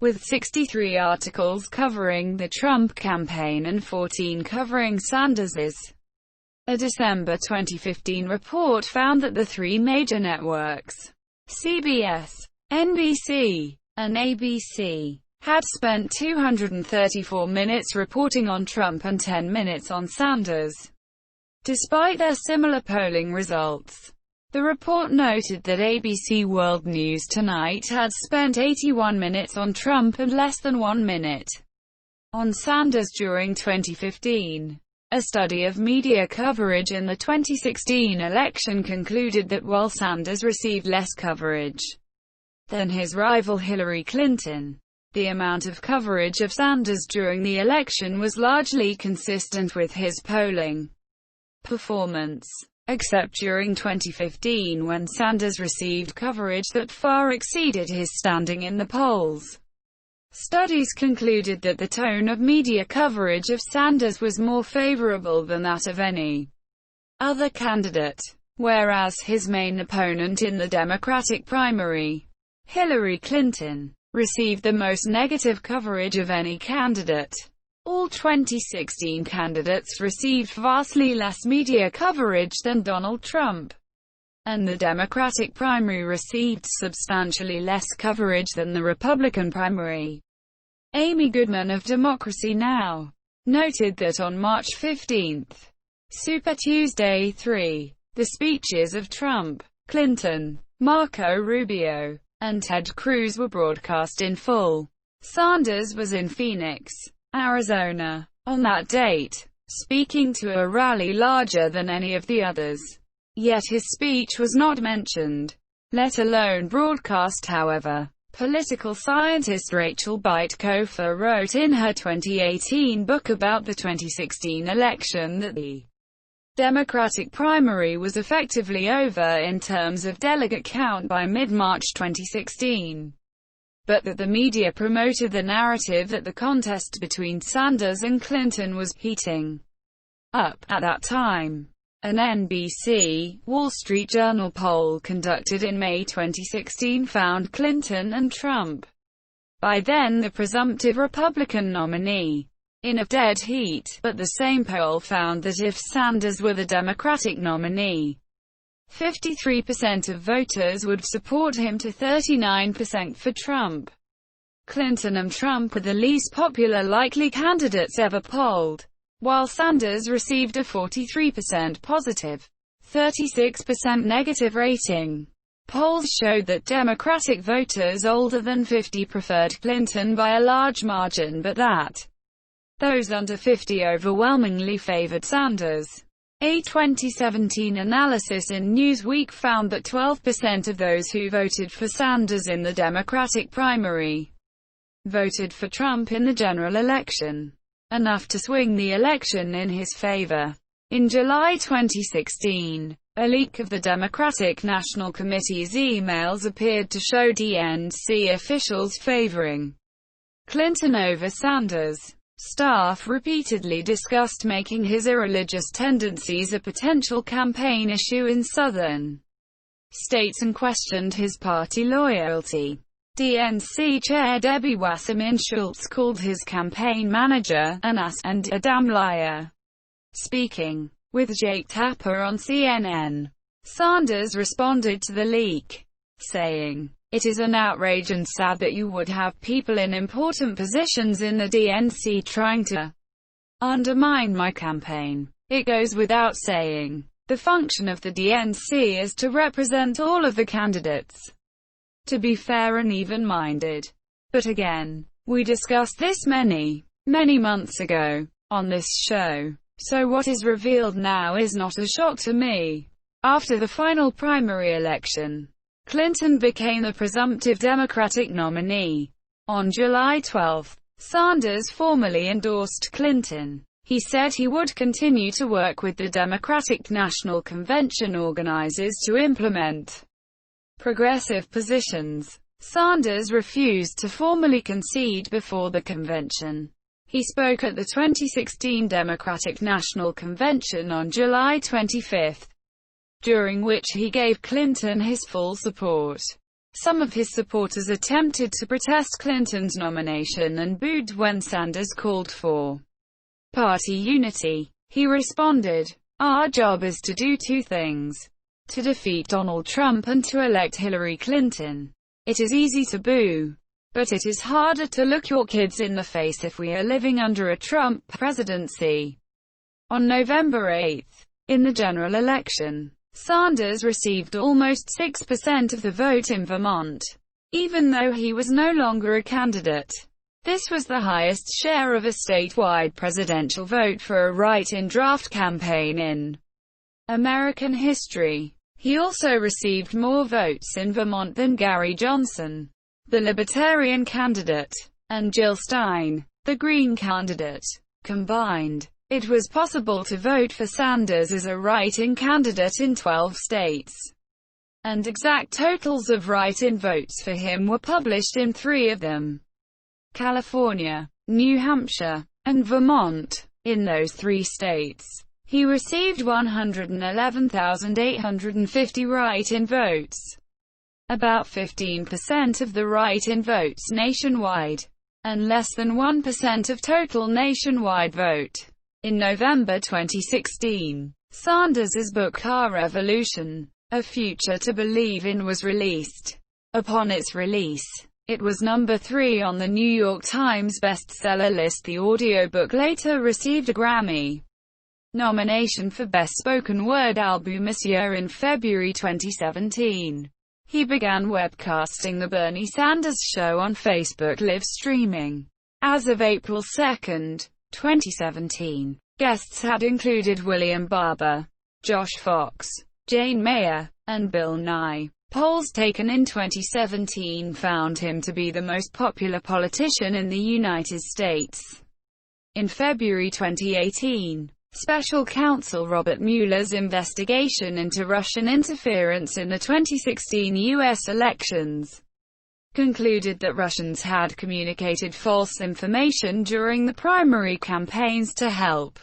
with 63 articles covering the Trump campaign and 14 covering Sanders's. A December 2015 report found that the 3 major networks, CBS, NBC, and ABC, had spent 234 minutes reporting on Trump and 10 minutes on Sanders. Despite their similar polling results, the report noted that ABC World News Tonight had spent 81 minutes on Trump and less than 1 minute on Sanders during 2015. A study of media coverage in the 2016 election concluded that while Sanders received less coverage than his rival Hillary Clinton, the amount of coverage of Sanders during the election was largely consistent with his polling performance, except during 2015 when Sanders received coverage that far exceeded his standing in the polls. Studies concluded that the tone of media coverage of Sanders was more favorable than that of any other candidate, whereas his main opponent in the Democratic primary, Hillary Clinton, received the most negative coverage of any candidate. All 2016 candidates received vastly less media coverage than Donald Trump, and the Democratic primary received substantially less coverage than the Republican primary. Amy Goodman of Democracy Now! Noted that on March 15, Super Tuesday 3, the speeches of Trump, Clinton, Marco Rubio, and Ted Cruz were broadcast in full. Sanders was in Phoenix, Arizona, on that date. speaking to a rally larger than any of the others. Yet his speech was not mentioned, let alone broadcast. However, political scientist Rachel Byte-Kofer wrote in her 2018 book about the 2016 election that the Democratic primary was effectively over in terms of delegate count by mid-March 2016, but that the media promoted the narrative that the contest between Sanders and Clinton was heating up at that time. An NBC, Wall Street Journal poll conducted in May 2016 found Clinton and Trump, by then the presumptive Republican nominee, in a dead heat, but the same poll found that if Sanders were the Democratic nominee, 53% of voters would support him to 39% for Trump. Clinton and Trump were the least popular likely candidates ever polled, while Sanders received a 43% positive, 36% negative rating. Polls showed that Democratic voters older than 50 preferred Clinton by a large margin, but that those under 50 overwhelmingly favored Sanders. A 2017 analysis in Newsweek found that 12% of those who voted for Sanders in the Democratic primary voted for Trump in the general election, enough to swing the election in his favor. In July 2016, a leak of the Democratic National Committee's emails appeared to show DNC officials favoring Clinton over Sanders. Staff repeatedly discussed making his irreligious tendencies a potential campaign issue in southern states and questioned his party loyalty. DNC Chair Debbie Wasserman Schultz called his campaign manager an ass and a damn liar. Speaking with Jake Tapper on CNN, Sanders responded to the leak, saying, "It is an outrage and sad that you would have people in important positions in the DNC trying to undermine my campaign. It goes without saying. The function of the DNC is to represent all of the candidates, to be fair and even-minded. But again, we discussed this many months ago on this show. So what is revealed now is not a shock to me." After the final primary election, Clinton became the presumptive Democratic nominee. On July 12, Sanders formally endorsed Clinton. He said he would continue to work with the Democratic National Convention organizers to implement progressive positions. Sanders refused to formally concede before the convention. He spoke at the 2016 Democratic National Convention on July 25, during which he gave Clinton his full support. Some of his supporters attempted to protest Clinton's nomination and booed when Sanders called for party unity. He responded, "Our job is to do two things: to defeat Donald Trump and to elect Hillary Clinton. It is easy to boo, but it is harder to look your kids in the face if we are living under a Trump presidency." On November 8, in the general election, Sanders received almost 6% of the vote in Vermont, even though he was no longer a candidate. This was the highest share of a statewide presidential vote for a write-in draft campaign in American history. He also received more votes in Vermont than Gary Johnson, the Libertarian candidate, and Jill Stein, the Green candidate, combined. It was possible to vote for Sanders as a write-in candidate in 12 states, and exact totals of write-in votes for him were published in 3 of them: California, New Hampshire, and Vermont. In those 3 states, he received 111,850 write-in votes, about 15% of the write-in votes nationwide, and less than 1% of total nationwide vote. In November 2016, Sanders' book Our Revolution, A Future to Believe in was released. Upon its release, it was number 3 on the New York Times bestseller list. The audiobook later received a Grammy nomination for Best Spoken Word Album this year. In February 2017, he began webcasting The Bernie Sanders Show on Facebook live streaming. As of April 2, 2017, Guests had included William Barber, Josh Fox, Jane Mayer, and Bill Nye. Polls taken in 2017 found him to be the most popular politician in the United States. In February 2018, Special Counsel Robert Mueller's investigation into Russian interference in the 2016 U.S. elections concluded that Russians had communicated false information during the primary campaigns to help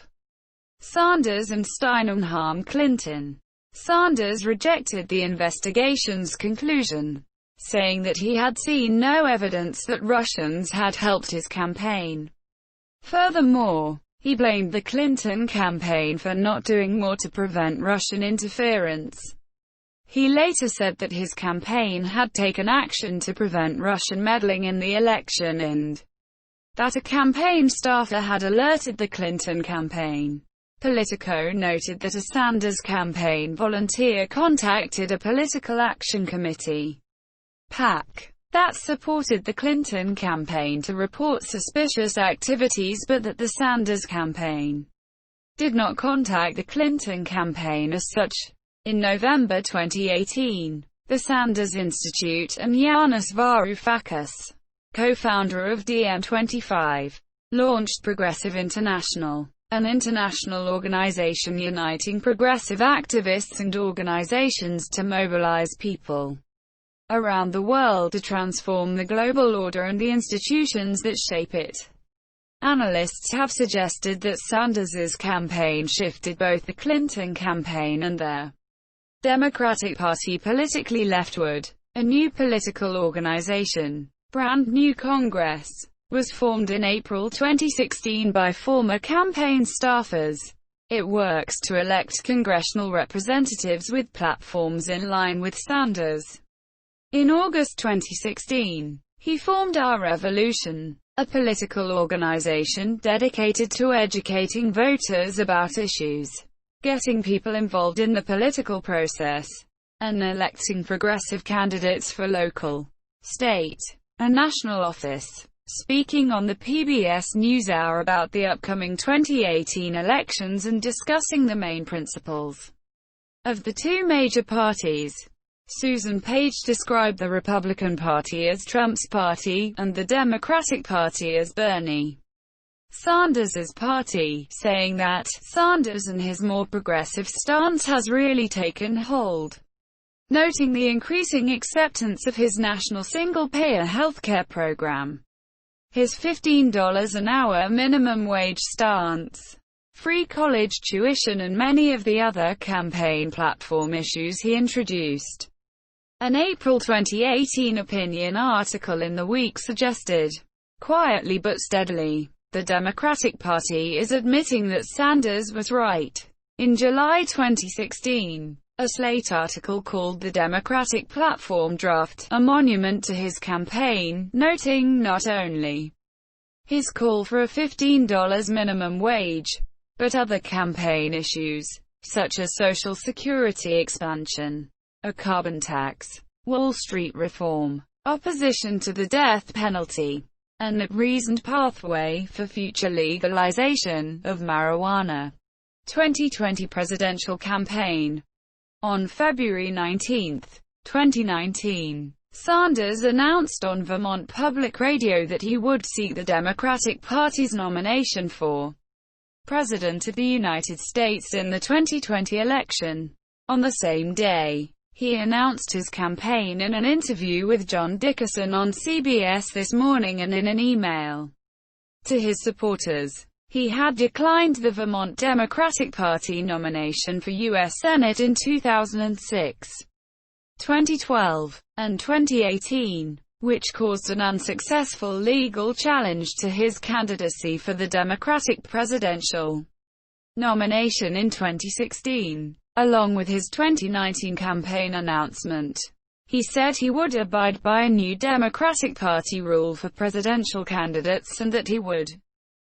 Sanders and Stein and harm Clinton. Sanders rejected the investigation's conclusion, saying that he had seen no evidence that Russians had helped his campaign. Furthermore, he blamed the Clinton campaign for not doing more to prevent Russian interference. He later said that his campaign had taken action to prevent Russian meddling in the election and that a campaign staffer had alerted the Clinton campaign. Politico noted that a Sanders campaign volunteer contacted a Political Action Committee (PAC) that supported the Clinton campaign to report suspicious activities, but that the Sanders campaign did not contact the Clinton campaign as such. In November 2018, the Sanders Institute and Yanis Varoufakis, co-founder of DiEM25, launched Progressive International, an international organization uniting progressive activists and organizations to mobilize people around the world to transform the global order and the institutions that shape it. Analysts have suggested that Sanders's campaign shifted both the Clinton campaign and their Democratic Party politically leftward. A new political organization, Brand New Congress, was formed in April 2016 by former campaign staffers. It works to elect congressional representatives with platforms in line with Sanders. In August 2016, he formed Our Revolution, a political organization dedicated to educating voters about issues, getting people involved in the political process, and electing progressive candidates for local, state, and national office. Speaking on the PBS NewsHour about the upcoming 2018 elections and discussing the main principles of the two major parties, Susan Page described the Republican Party as Trump's party, and the Democratic Party as Bernie Sanders' party, saying that Sanders and his more progressive stance has really taken hold, noting the increasing acceptance of his national single-payer healthcare program, his $15 an hour minimum wage stance, free college tuition, and many of the other campaign platform issues he introduced. An April 2018 opinion article in The Week suggested, quietly but steadily, the Democratic Party is admitting that Sanders was right. In July 2016, a Slate article called The Democratic Platform Draft, a monument to his campaign, noting not only his call for a $15 minimum wage, but other campaign issues, such as Social Security expansion, a carbon tax, Wall Street reform, opposition to the death penalty, and a reasoned pathway for future legalization of marijuana. 2020 presidential campaign. On February 19, 2019, Sanders announced on Vermont Public Radio that he would seek the Democratic Party's nomination for President of the United States in the 2020 election. On the same day, he announced his campaign in an interview with John Dickerson on CBS This Morning and in an email to his supporters. He had declined the Vermont Democratic Party nomination for U.S. Senate in 2006, 2012, and 2018, which caused an unsuccessful legal challenge to his candidacy for the Democratic presidential nomination in 2016. Along with his 2019 campaign announcement, he said he would abide by a new Democratic Party rule for presidential candidates and that he would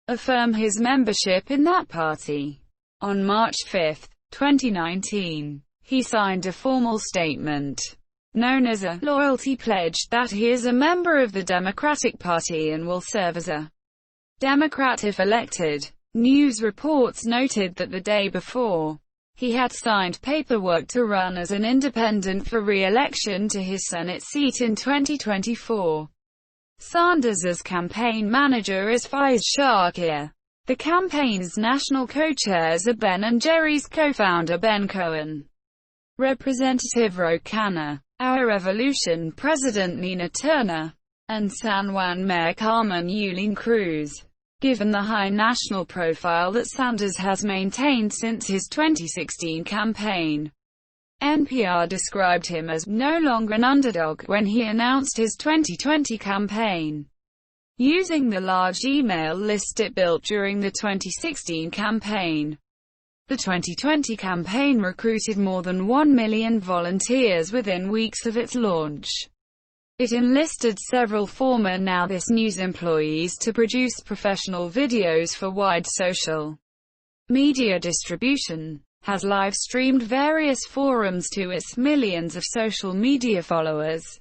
affirm his membership in that party. On March 5, 2019, he signed a formal statement, known as a loyalty pledge, that he is a member of the Democratic Party and will serve as a Democrat if elected. News reports noted that the day before, he had signed paperwork to run as an independent for re-election to his Senate seat in 2024. Sanders' campaign manager is Faiz Shakir. The campaign's national co-chairs are Ben and Jerry's co-founder Ben Cohen, Representative Ro Khanna, Our Revolution President Nina Turner, and San Juan Mayor Carmen Yulín Cruz. Given the high national profile that Sanders has maintained since his 2016 campaign, NPR described him as no longer an underdog when he announced his 2020 campaign, using the large email list it built during the 2016 campaign. The 2020 campaign recruited more than 1 million volunteers within weeks of its launch. It enlisted several former Now This News employees to produce professional videos for wide social media distribution, has live-streamed various forums to its millions of social media followers,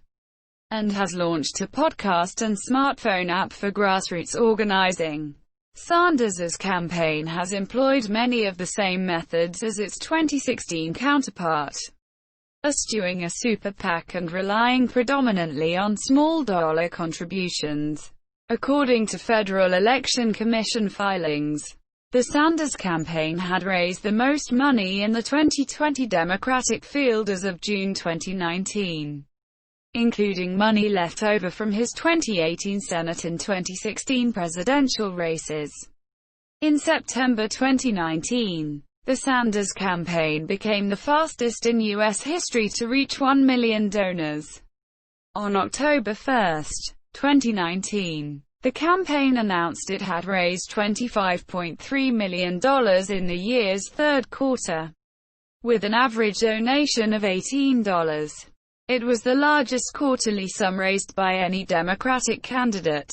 and has launched a podcast and smartphone app for grassroots organizing. Sanders' campaign has employed many of the same methods as its 2016 counterpart, eschewing a super PAC and relying predominantly on small-dollar contributions. According to Federal Election Commission filings, the Sanders campaign had raised the most money in the 2020 Democratic field as of June 2019, including money left over from his 2018 Senate and 2016 presidential races. In September 2019, the Sanders campaign became the fastest in U.S. history to reach 1 million donors. On October 1, 2019, the campaign announced it had raised $25.3 million in the year's third quarter, with an average donation of $18. It was the largest quarterly sum raised by any Democratic candidate.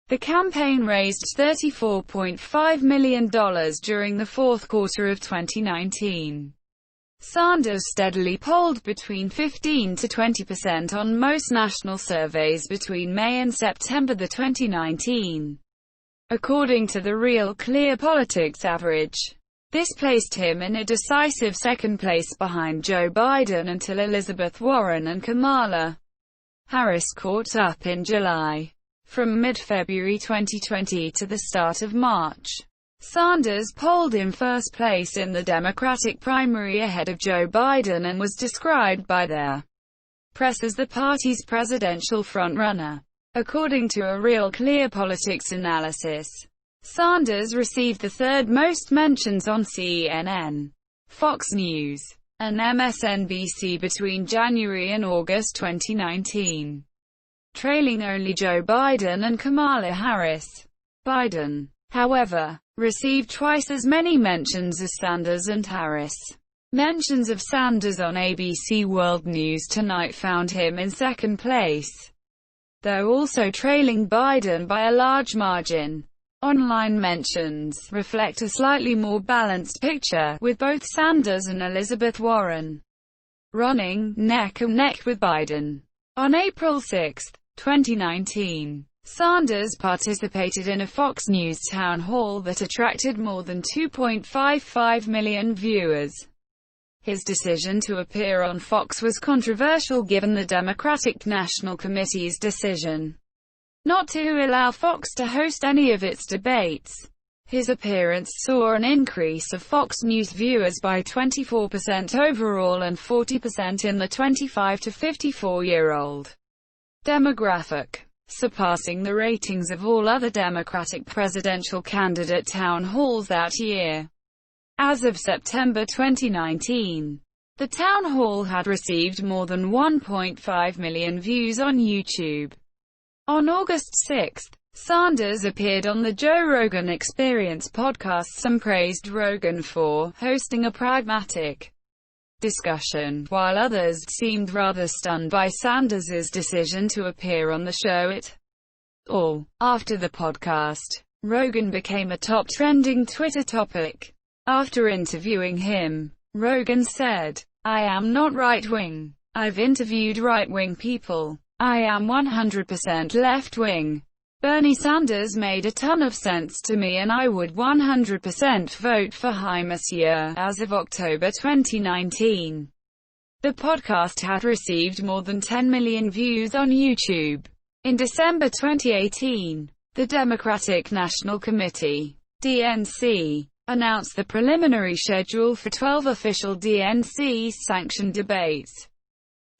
The campaign raised $34.5 million during the fourth quarter of 2019. Sanders steadily polled between 15 to 20% on most national surveys between May and September 2019, according to the Real Clear Politics average. This placed him in a decisive second place behind Joe Biden until Elizabeth Warren and Kamala Harris caught up in July. From mid-February 2020 to the start of March, Sanders polled in first place in the Democratic primary ahead of Joe Biden and was described by their press as the party's presidential frontrunner. According to a Real Clear Politics analysis, Sanders received the third most mentions on CNN, Fox News, and MSNBC between January and August 2019. Trailing only Joe Biden and Kamala Harris. Biden, however, received twice as many mentions as Sanders and Harris. Mentions of Sanders on ABC World News Tonight found him in second place, though also trailing Biden by a large margin. Online mentions reflect a slightly more balanced picture, with both Sanders and Elizabeth Warren running neck and neck with Biden. On April 6, 2019, Sanders participated in a Fox News town hall that attracted more than 2.55 million viewers. His decision to appear on Fox was controversial given the Democratic National Committee's decision not to allow Fox to host any of its debates. His appearance saw an increase of Fox News viewers by 24% overall and 40% in the 25 to 54-year-old demographic, surpassing the ratings of all other Democratic presidential candidate town halls that year. As of September 2019, the town hall had received more than 1.5 million views on YouTube. On August 6, Sanders appeared on the Joe Rogan Experience podcast. Some praised Rogan for hosting a pragmatic discussion, while others seemed rather stunned by Sanders' decision to appear on the show at all. After the podcast, Rogan became a top trending Twitter topic. After interviewing him, Rogan said, "I am not right-wing. I've interviewed right-wing people. I am 100% left-wing. Bernie Sanders made a ton of sense to me and I would 100% vote for him this year. As of October 2019, the podcast had received more than 10 million views on YouTube. In December 2018, the Democratic National Committee, DNC, announced the preliminary schedule for 12 official DNC-sanctioned debates,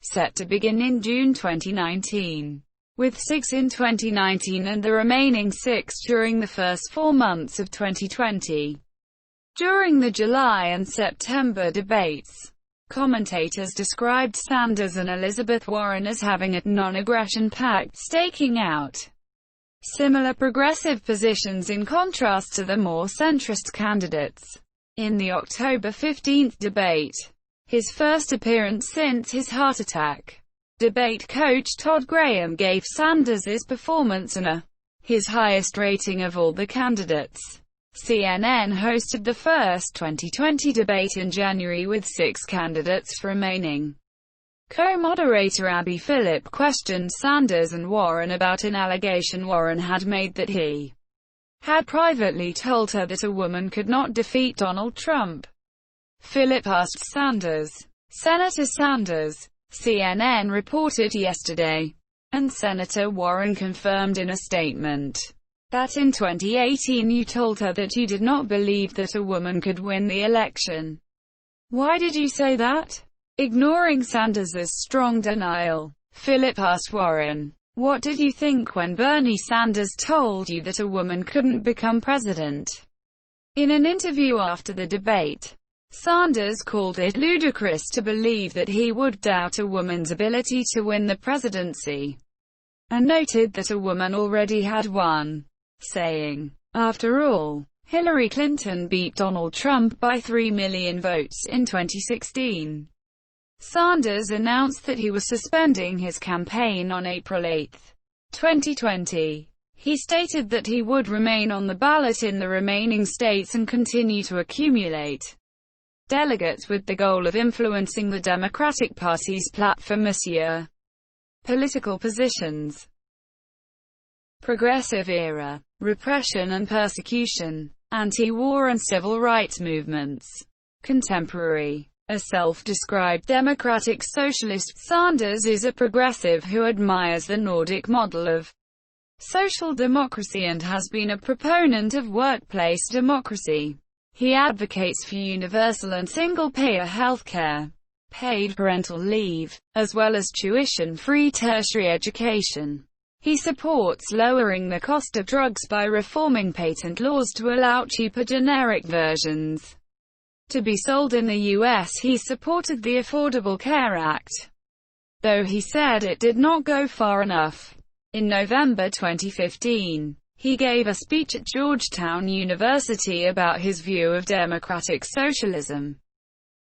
set to begin in June 2019, with 6 in 2019 and the remaining 6 during the first 4 months of 2020. During the July and September debates, commentators described Sanders and Elizabeth Warren as having a non-aggression pact, staking out similar progressive positions in contrast to the more centrist candidates. In the October 15 debate, his first appearance since his heart attack, debate coach Todd Graham gave Sanders' performance his highest rating of all the candidates. CNN hosted the first 2020 debate in January with 6 candidates remaining. Co-moderator Abby Phillip questioned Sanders and Warren about an allegation Warren had made that he had privately told her that a woman could not defeat Donald Trump. Phillip asked Sanders, "Senator Sanders," CNN reported yesterday, and Senator Warren confirmed in a statement that in 2018 you told her that you did not believe that a woman could win the election. Why did you say that? Ignoring Sanders' strong denial, Phillip asked Warren, "What did you think when Bernie Sanders told you that a woman couldn't become president?" In an interview after the debate, Sanders called it ludicrous to believe that he would doubt a woman's ability to win the presidency, and noted that a woman already had won, saying, "After all, Hillary Clinton beat Donald Trump by 3 million votes in 2016. Sanders announced that he was suspending his campaign on April 8, 2020. He stated that he would remain on the ballot in the remaining states and continue to accumulate delegates with the goal of influencing the Democratic Party's platform this year. Political positions: Progressive era, repression and persecution, anti-war and civil rights movements. Contemporary. A self-described democratic socialist, Sanders is a progressive who admires the Nordic model of social democracy and has been a proponent of workplace democracy. He advocates for universal and single-payer healthcare, paid parental leave, as well as tuition-free tertiary education. He supports lowering the cost of drugs by reforming patent laws to allow cheaper generic versions to be sold in the U.S. He supported the Affordable Care Act, though he said it did not go far enough. In November 2015, he gave a speech at Georgetown University about his view of democratic socialism,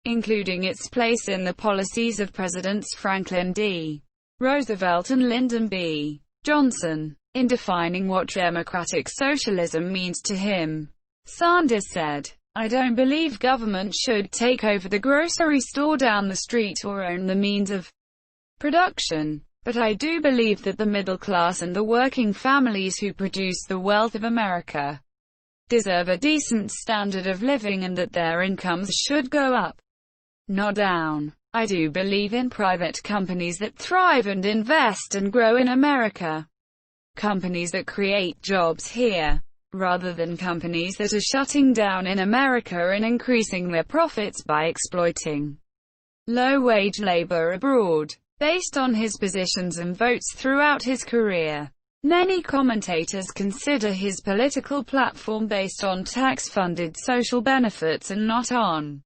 including its place in the policies of Presidents Franklin D. Roosevelt and Lyndon B. Johnson. In defining what democratic socialism means to him, Sanders said, "I don't believe government should take over the grocery store down the street or own the means of production, but I do believe that the middle class and the working families who produce the wealth of America deserve a decent standard of living and that their incomes should go up, not down. I do believe in private companies that thrive and invest and grow in America. Companies that create jobs here, rather than companies that are shutting down in America and increasing their profits by exploiting low-wage labor abroad." Based on his positions and votes throughout his career, many commentators consider his political platform based on tax-funded social benefits and not on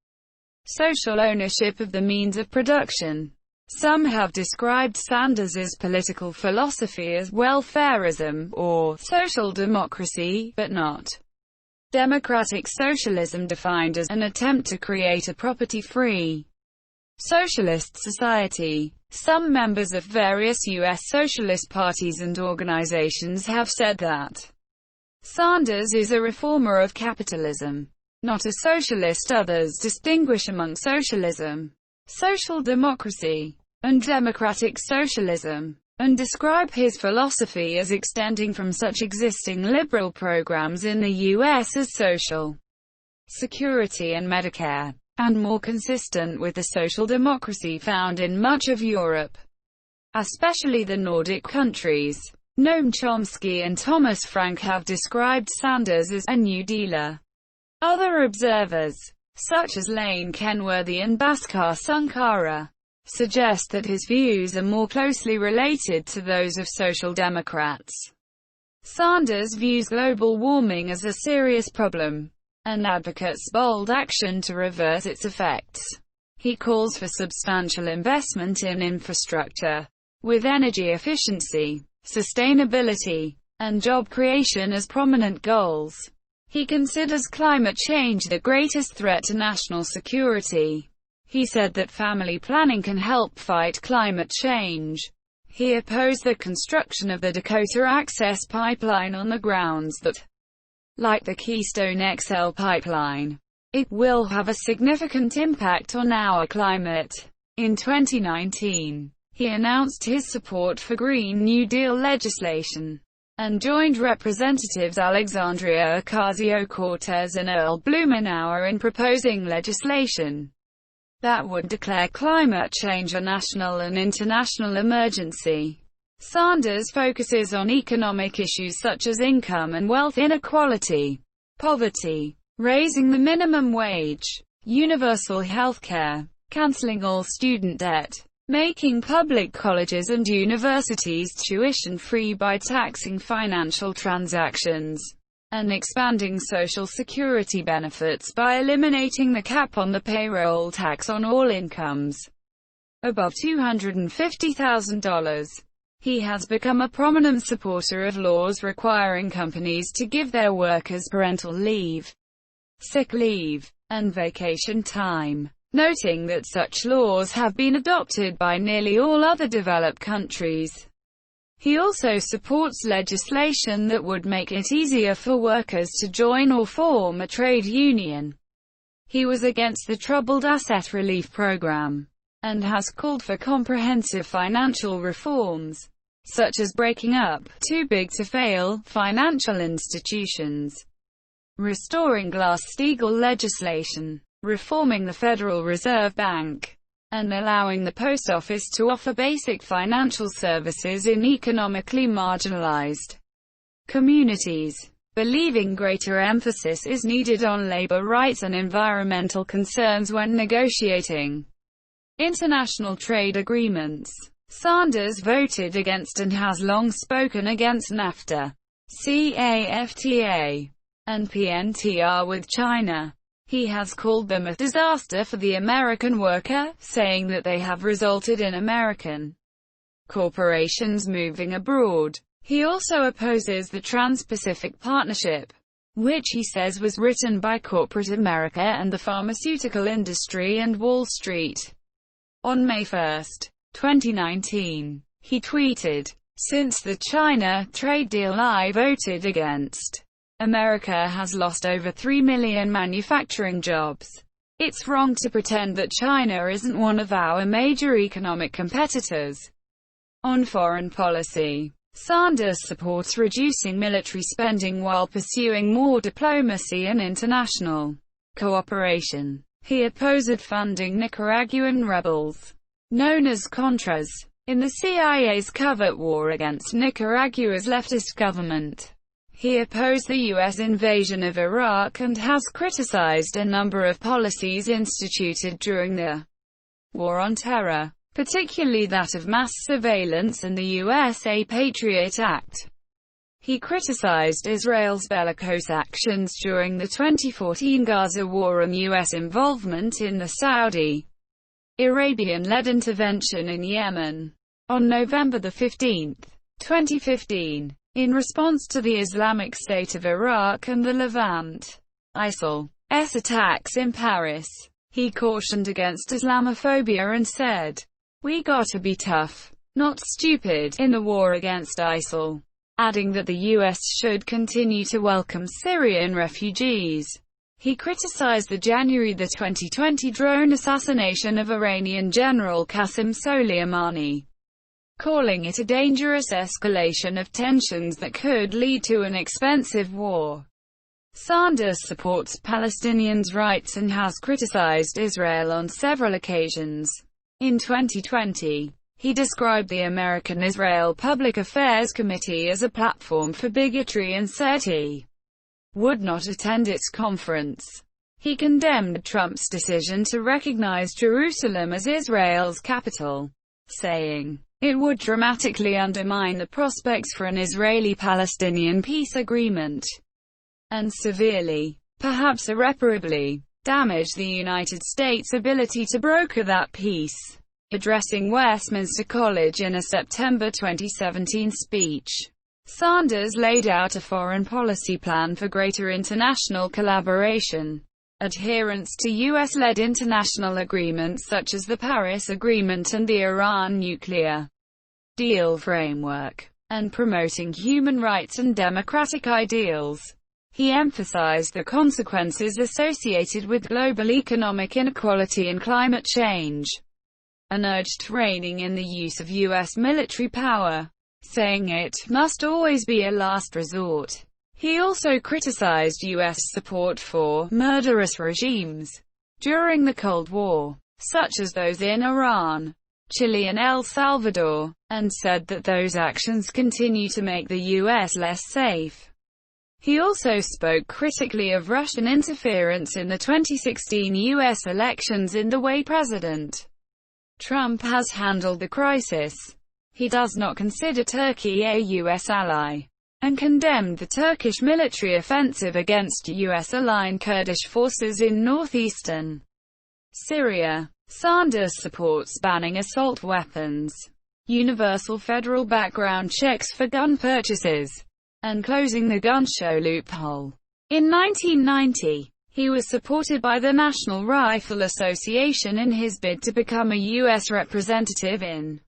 social ownership of the means of production. Some have described Sanders' political philosophy as welfarism or social democracy, but not democratic socialism, defined as an attempt to create a property-free socialist society. Some members of various U.S. socialist parties and organizations have said that Sanders is a reformer of capitalism, not a socialist. Others distinguish among socialism, social democracy, and democratic socialism. and describe his philosophy as extending from such existing liberal programs in the U.S. as Social Security and Medicare, and more consistent with the social democracy found in much of Europe, especially the Nordic countries. Noam Chomsky and Thomas Frank have described Sanders as a New Dealer. Other observers, such as Lane Kenworthy and Bhaskar Sunkara, suggest that his views are more closely related to those of Social Democrats. Sanders views global warming as a serious problem, and advocates bold action to reverse its effects. He calls for substantial investment in infrastructure, with energy efficiency, sustainability, and job creation as prominent goals. He considers climate change the greatest threat to national security. He said that family planning can help fight climate change. He opposed the construction of the Dakota Access Pipeline on the grounds that, like the Keystone XL pipeline, it will have a significant impact on our climate. In 2019, he announced his support for Green New Deal legislation, and joined Representatives Alexandria Ocasio-Cortez and Earl Blumenauer in proposing legislation that would declare climate change a national and international emergency. Sanders focuses on economic issues such as income and wealth inequality, poverty, raising the minimum wage, universal health care, canceling all student debt, making public colleges and universities tuition-free by taxing financial transactions, and expanding Social Security benefits by eliminating the cap on the payroll tax on all incomes above $250,000. He has become a prominent supporter of laws requiring companies to give their workers parental leave, sick leave, and vacation time, noting that such laws have been adopted by nearly all other developed countries. He also supports legislation that would make it easier for workers to join or form a trade union. He was against the Troubled Asset Relief Program, and has called for comprehensive financial reforms, such as breaking up too-big-to-fail financial institutions, restoring Glass-Steagall legislation, reforming the Federal Reserve Bank, and allowing the post office to offer basic financial services in economically marginalized communities, believing greater emphasis is needed on labor rights and environmental concerns when negotiating international trade agreements. Sanders voted against and has long spoken against NAFTA, CAFTA, and PNTR with China. He has called them a disaster for the American worker, saying that they have resulted in American corporations moving abroad. He also opposes the Trans-Pacific Partnership, which he says was written by corporate America and the pharmaceutical industry and Wall Street. On May 1, 2019, he tweeted, "Since the China trade deal I voted against, America has lost over 3 million manufacturing jobs. It's wrong to pretend that China isn't one of our major economic competitors." On foreign policy, Sanders supports reducing military spending while pursuing more diplomacy and international cooperation. He opposes funding Nicaraguan rebels, known as Contras, in the CIA's covert war against Nicaragua's leftist government. He opposed the U.S. invasion of Iraq and has criticized a number of policies instituted during the War on Terror, particularly that of mass surveillance and the USA Patriot Act. He criticized Israel's bellicose actions during the 2014 Gaza war and U.S. involvement in the Saudi Arabian-led intervention in Yemen. On November 15, 2015, in response to the Islamic State of Iraq and the Levant, ISIL's attacks in Paris, he cautioned against Islamophobia and said, "We gotta be tough, not stupid, in the war against ISIL," adding that the U.S. should continue to welcome Syrian refugees. He criticized the January 2020 drone assassination of Iranian General Qasem Soleimani. calling it a dangerous escalation of tensions that could lead to an expensive war. Sanders supports Palestinians' rights and has criticized Israel on several occasions. In 2020, he described the American-Israel Public Affairs Committee as a platform for bigotry and said he would not attend its conference. He condemned Trump's decision to recognize Jerusalem as Israel's capital, saying, "It would dramatically undermine the prospects for an Israeli-Palestinian peace agreement, and severely, perhaps irreparably, damage the United States' ability to broker that peace." Addressing Westminster College in a September 2017 speech, Sanders laid out a foreign policy plan for greater international collaboration, adherence to U.S.-led international agreements such as the Paris Agreement and the Iran nuclear deal framework, and promoting human rights and democratic ideals. He emphasized the consequences associated with global economic inequality and climate change, and urged reining in the use of U.S. military power, saying it must always be a last resort. He also criticized U.S. support for murderous regimes during the Cold War, such as those in Iran, Chile and El Salvador, and said that those actions continue to make the U.S. less safe. He also spoke critically of Russian interference in the 2016 U.S. elections in the way President Trump has handled the crisis. He does not consider Turkey a U.S. ally, and condemned the Turkish military offensive against U.S.-aligned Kurdish forces in northeastern Syria. Sanders supports banning assault weapons, universal federal background checks for gun purchases, and closing the gun show loophole. In 1990, he was supported by the National Rifle Association in his bid to become a U.S. representative in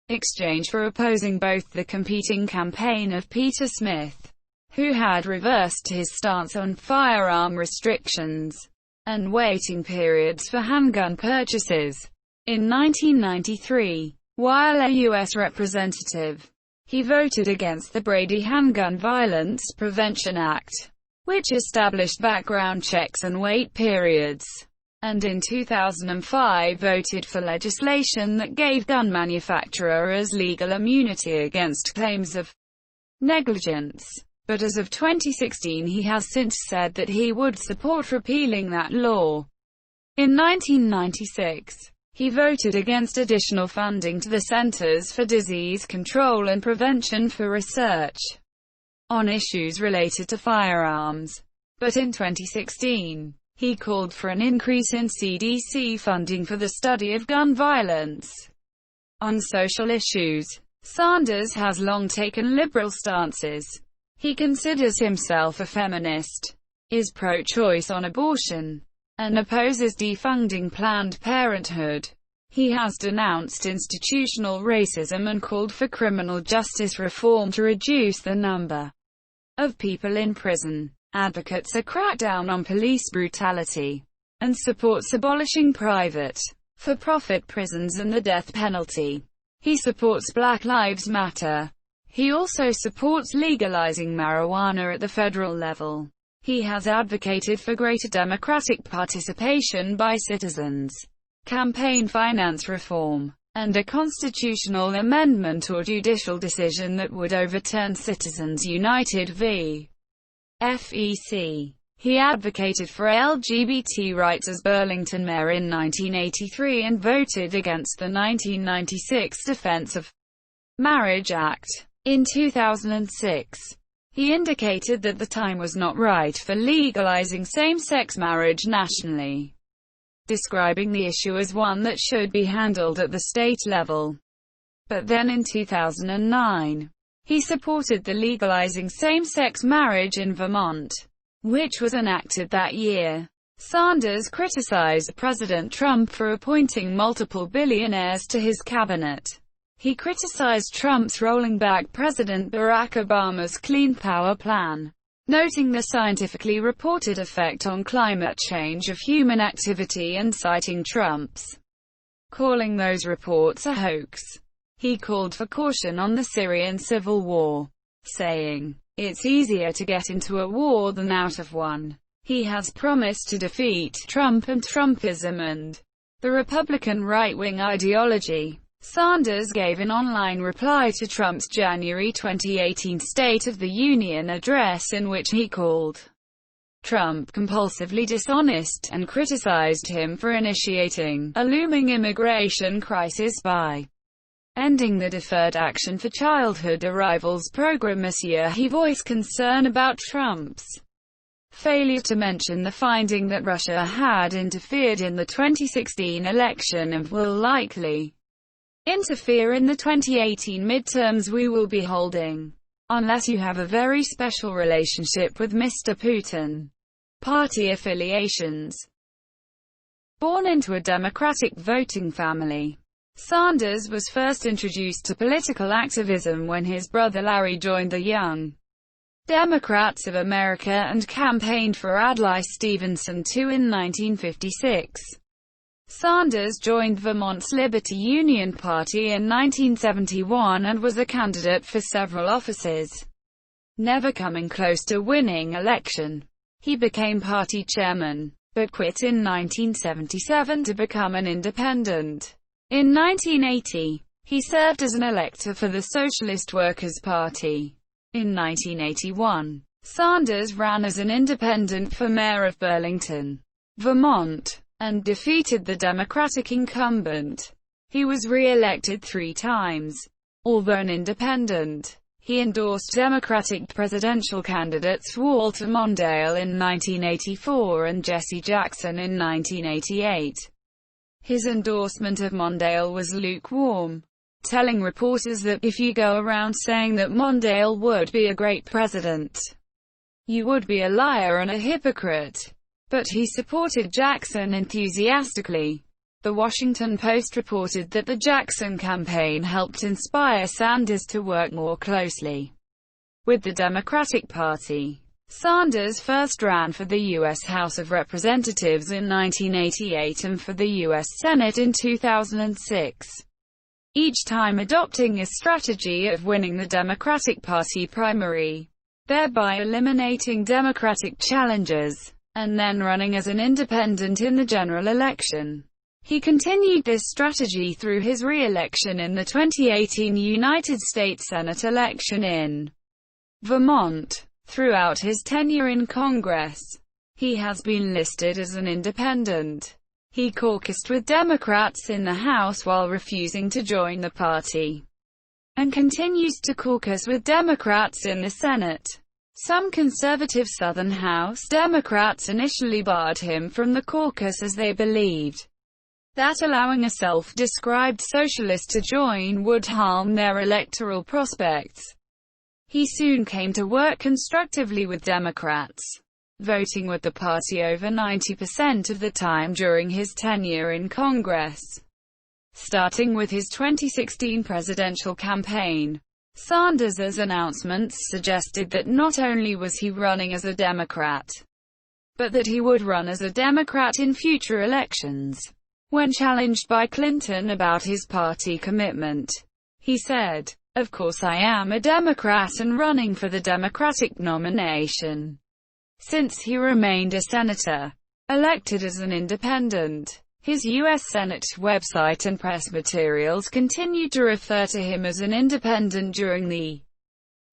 exchange for opposing both the competing campaign of Peter Smith, who had reversed his stance on firearm restrictions, and waiting periods for handgun purchases. In 1993, while a U.S. representative, he voted against the Brady Handgun Violence Prevention Act, which established background checks and wait periods, and in 2005 voted for legislation that gave gun manufacturers legal immunity against claims of negligence. But as of 2016 he has since said that he would support repealing that law. In 1996, he voted against additional funding to the Centers for Disease Control and Prevention for research on issues related to firearms. But in 2016, he called for an increase in CDC funding for the study of gun violence. On social issues, Sanders has long taken liberal stances. He considers himself a feminist, is pro-choice on abortion, and opposes defunding Planned Parenthood. He has denounced institutional racism and called for criminal justice reform to reduce the number of people in prison, advocates a crackdown on police brutality, and supports abolishing private, for-profit prisons and the death penalty. He supports Black Lives Matter. He also supports legalizing marijuana at the federal level. He has advocated for greater democratic participation by citizens, campaign finance reform, and a constitutional amendment or judicial decision that would overturn Citizens United v. FEC. He advocated for LGBT rights as Burlington mayor in 1983 and voted against the 1996 Defense of Marriage Act. In 2006, he indicated that the time was not right for legalizing same-sex marriage nationally, describing the issue as one that should be handled at the state level. But then in 2009, he supported the legalizing same-sex marriage in Vermont, which was enacted that year. Sanders criticized President Trump for appointing multiple billionaires to his cabinet. He criticized Trump's rolling back President Barack Obama's Clean Power Plan, noting the scientifically reported effect on climate change of human activity and citing Trump's, calling those reports a hoax. He called for caution on the Syrian civil war, saying, "It's easier to get into a war than out of one." He has promised to defeat Trump and Trumpism and the Republican right-wing ideology. Sanders gave an online reply to Trump's January 2018 State of the Union address in which he called Trump compulsively dishonest, and criticized him for initiating a looming immigration crisis by ending the Deferred Action for Childhood Arrivals program this year. He voiced concern about Trump's failure to mention the finding that Russia had interfered in the 2016 election and will likely interfere in the 2018 midterms we will be holding, unless you have a very special relationship with Mr. Putin. Party affiliations. Born into a Democratic voting family, Sanders was first introduced to political activism when his brother Larry joined the Young Democrats of America and campaigned for Adlai Stevenson II in 1956. Sanders joined Vermont's Liberty Union Party in 1971 and was a candidate for several offices, never coming close to winning election. He became party chairman, but quit in 1977 to become an independent. In 1980, he served as an elector for the Socialist Workers' Party. In 1981, Sanders ran as an independent for mayor of Burlington, Vermont, and defeated the Democratic incumbent. He was re-elected 3 times. Although an independent, he endorsed Democratic presidential candidates Walter Mondale in 1984 and Jesse Jackson in 1988. His endorsement of Mondale was lukewarm, telling reporters that, "If you go around saying that Mondale would be a great president, you would be a liar and a hypocrite." But he supported Jackson enthusiastically. The Washington Post reported that the Jackson campaign helped inspire Sanders to work more closely with the Democratic Party. Sanders first ran for the U.S. House of Representatives in 1988 and for the U.S. Senate in 2006, each time adopting a strategy of winning the Democratic Party primary, thereby eliminating Democratic challengers, and then running as an independent in the general election. He continued this strategy through his re-election in the 2018 United States Senate election in Vermont. Throughout his tenure in Congress, he has been listed as an independent. He caucused with Democrats in the House while refusing to join the party, and continues to caucus with Democrats in the Senate. Some conservative Southern House Democrats initially barred him from the caucus as they believed that allowing a self-described socialist to join would harm their electoral prospects. He soon came to work constructively with Democrats, voting with the party over 90% of the time during his tenure in Congress. Starting with his 2016 presidential campaign, Sanders' announcements suggested that not only was he running as a Democrat, but that he would run as a Democrat in future elections. When challenged by Clinton about his party commitment, he said, "Of course I am a Democrat and running for the Democratic nomination." Since he remained a senator, elected as an independent, his U.S. Senate website and press materials continued to refer to him as an independent during the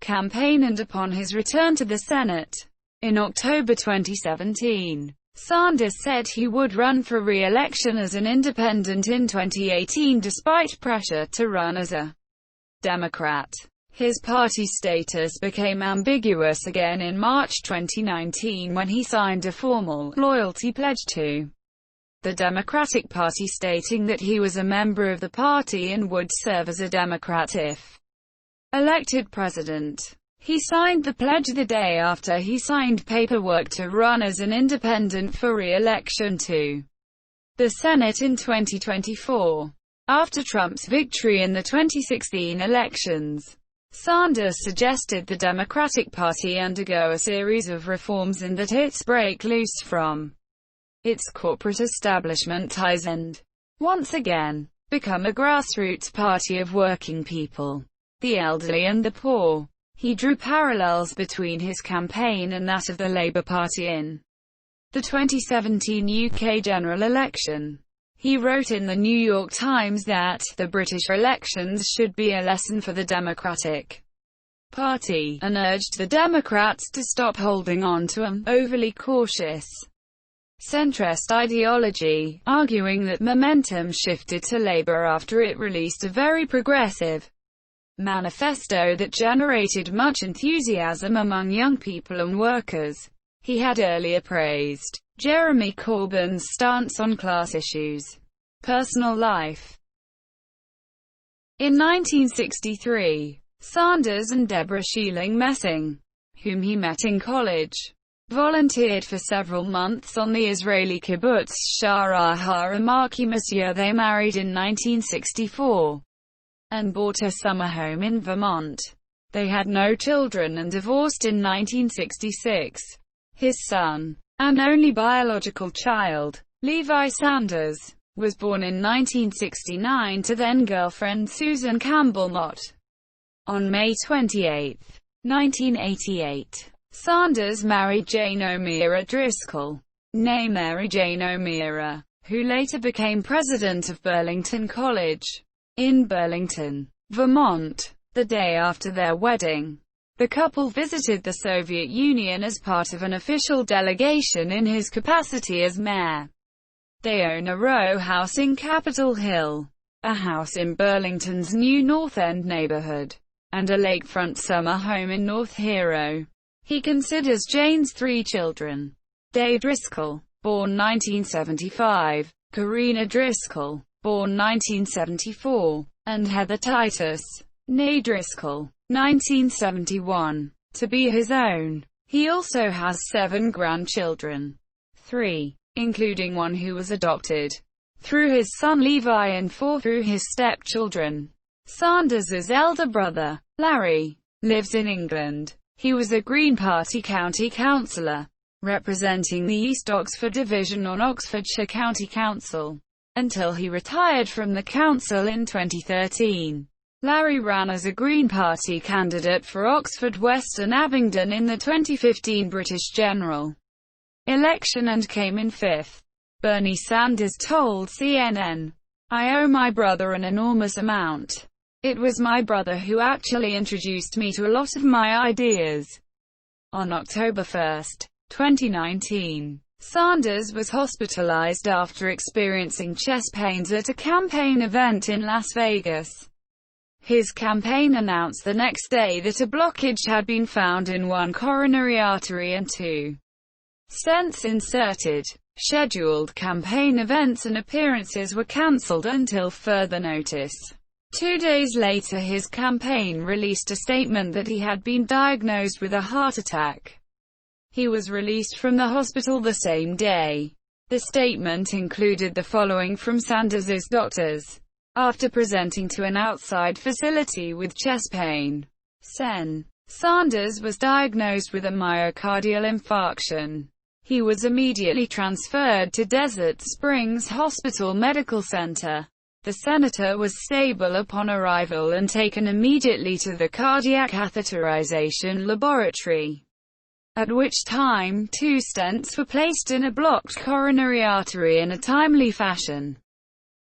campaign and upon his return to the Senate. In October 2017, Sanders said he would run for re-election as an independent in 2018 despite pressure to run as a Democrat. His party status became ambiguous again in March 2019 when he signed a formal loyalty pledge to the Democratic Party stating that he was a member of the party and would serve as a Democrat if elected president. He signed the pledge the day after he signed paperwork to run as an independent for re-election to the Senate in 2024. After Trump's victory in the 2016 elections, Sanders suggested the Democratic Party undergo a series of reforms and that it break loose from its corporate establishment ties and, once again, become a grassroots party of working people, the elderly and the poor. He drew parallels between his campaign and that of the Labour Party in the 2017 UK general election. He wrote in the New York Times that the British elections should be a lesson for the Democratic Party, and urged the Democrats to stop holding on to an overly cautious centrist ideology, arguing that momentum shifted to Labour after it released a very progressive manifesto that generated much enthusiasm among young people and workers. He had earlier praised Jeremy Corbyn's stance on class issues. Personal life. In 1963, Sanders and Deborah Sheeling Messing, whom he met in college, volunteered for several months on the Israeli kibbutz Sha'ar HaMachar. They married in 1964 and bought a summer home in Vermont. They had no children and divorced in 1966. His son, and only biological child, Levi Sanders, was born in 1969 to then-girlfriend Susan Campbell Mott. On May 28, 1988, Sanders married Jane O'Meara Driscoll, née Mary Jane O'Meara, who later became president of Burlington College, in Burlington, Vermont. The day after their wedding, the couple visited the Soviet Union as part of an official delegation in his capacity as mayor. They own a row house in Capitol Hill, a house in Burlington's new North End neighborhood, and a lakefront summer home in North Hero. He considers Jane's 3 children: Day Driscoll, born 1975, Karina Driscoll, born 1974, and Heather Titus, née Driscoll, 1971, to be his own. He also has 7 grandchildren, 3, including 1 who was adopted through his son Levi and 4 through his stepchildren. Sanders's elder brother, Larry, lives in England. He was a Green Party county councillor, representing the East Oxford division on Oxfordshire County Council, until he retired from the council in 2013. Larry ran as a Green Party candidate for Oxford West and Abingdon in the 2015 British general election and came in 5th. Bernie Sanders told CNN, "I owe my brother an enormous amount. It was my brother who actually introduced me to a lot of my ideas." On October 1, 2019, Sanders was hospitalized after experiencing chest pains at a campaign event in Las Vegas. His campaign announced the next day that a blockage had been found in one coronary artery and 2 stents inserted. Scheduled campaign events and appearances were cancelled until further notice. 2 days later, his campaign released a statement that he had been diagnosed with a heart attack. He was released from the hospital the same day. The statement included the following from Sanders's doctors. After presenting to an outside facility with chest pain, Sanders was diagnosed with a myocardial infarction. He was immediately transferred to Desert Springs Hospital Medical Center. The senator was stable upon arrival and taken immediately to the cardiac catheterization laboratory, at which time 2 stents were placed in a blocked coronary artery in a timely fashion.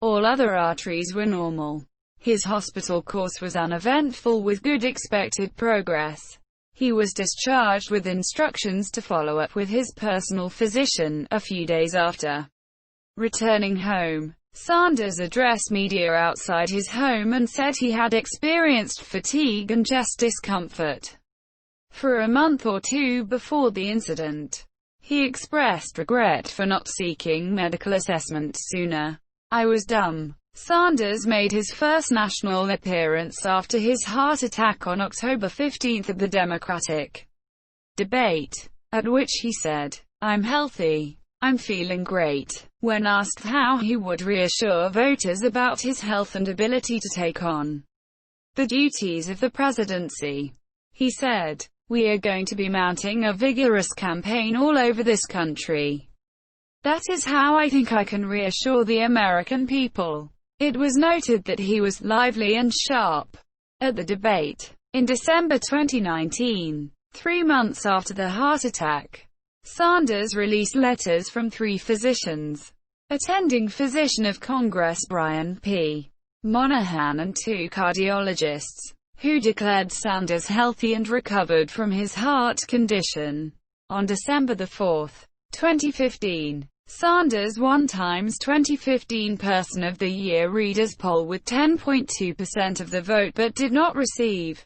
All other arteries were normal. His hospital course was uneventful with good expected progress. He was discharged with instructions to follow up with his personal physician a few days after returning home. Sanders addressed media outside his home and said he had experienced fatigue and chest discomfort for a month or 2 before the incident. He expressed regret for not seeking medical assessment sooner. "I was dumb." Sanders made his first national appearance after his heart attack on October 15 at the Democratic debate, at which he said, "I'm healthy. I'm feeling great." When asked how he would reassure voters about his health and ability to take on the duties of the presidency, he said, "We are going to be mounting a vigorous campaign all over this country. That is how I think I can reassure the American people." It was noted that he was lively and sharp at the debate. In December 2019, 3 months after the heart attack, Sanders released letters from 3 physicians. Attending physician of Congress Brian P. Monahan and 2 cardiologists, who declared Sanders healthy and recovered from his heart condition. On December 4, 2015, Sanders won Time's 2015 Person of the Year Readers poll with 10.2% of the vote but did not receive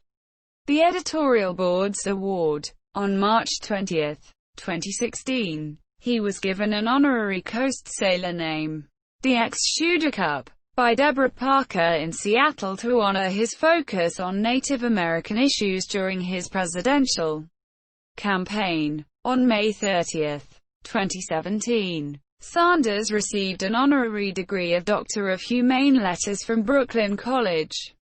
the editorial board's award. On March 20, 2016, he was given an honorary Coast Sailor name, the X-Shooter Cup, by Deborah Parker in Seattle to honor his focus on Native American issues during his presidential campaign. On May 30, 2017, Sanders received an honorary degree of Doctor of Humane Letters from Brooklyn College.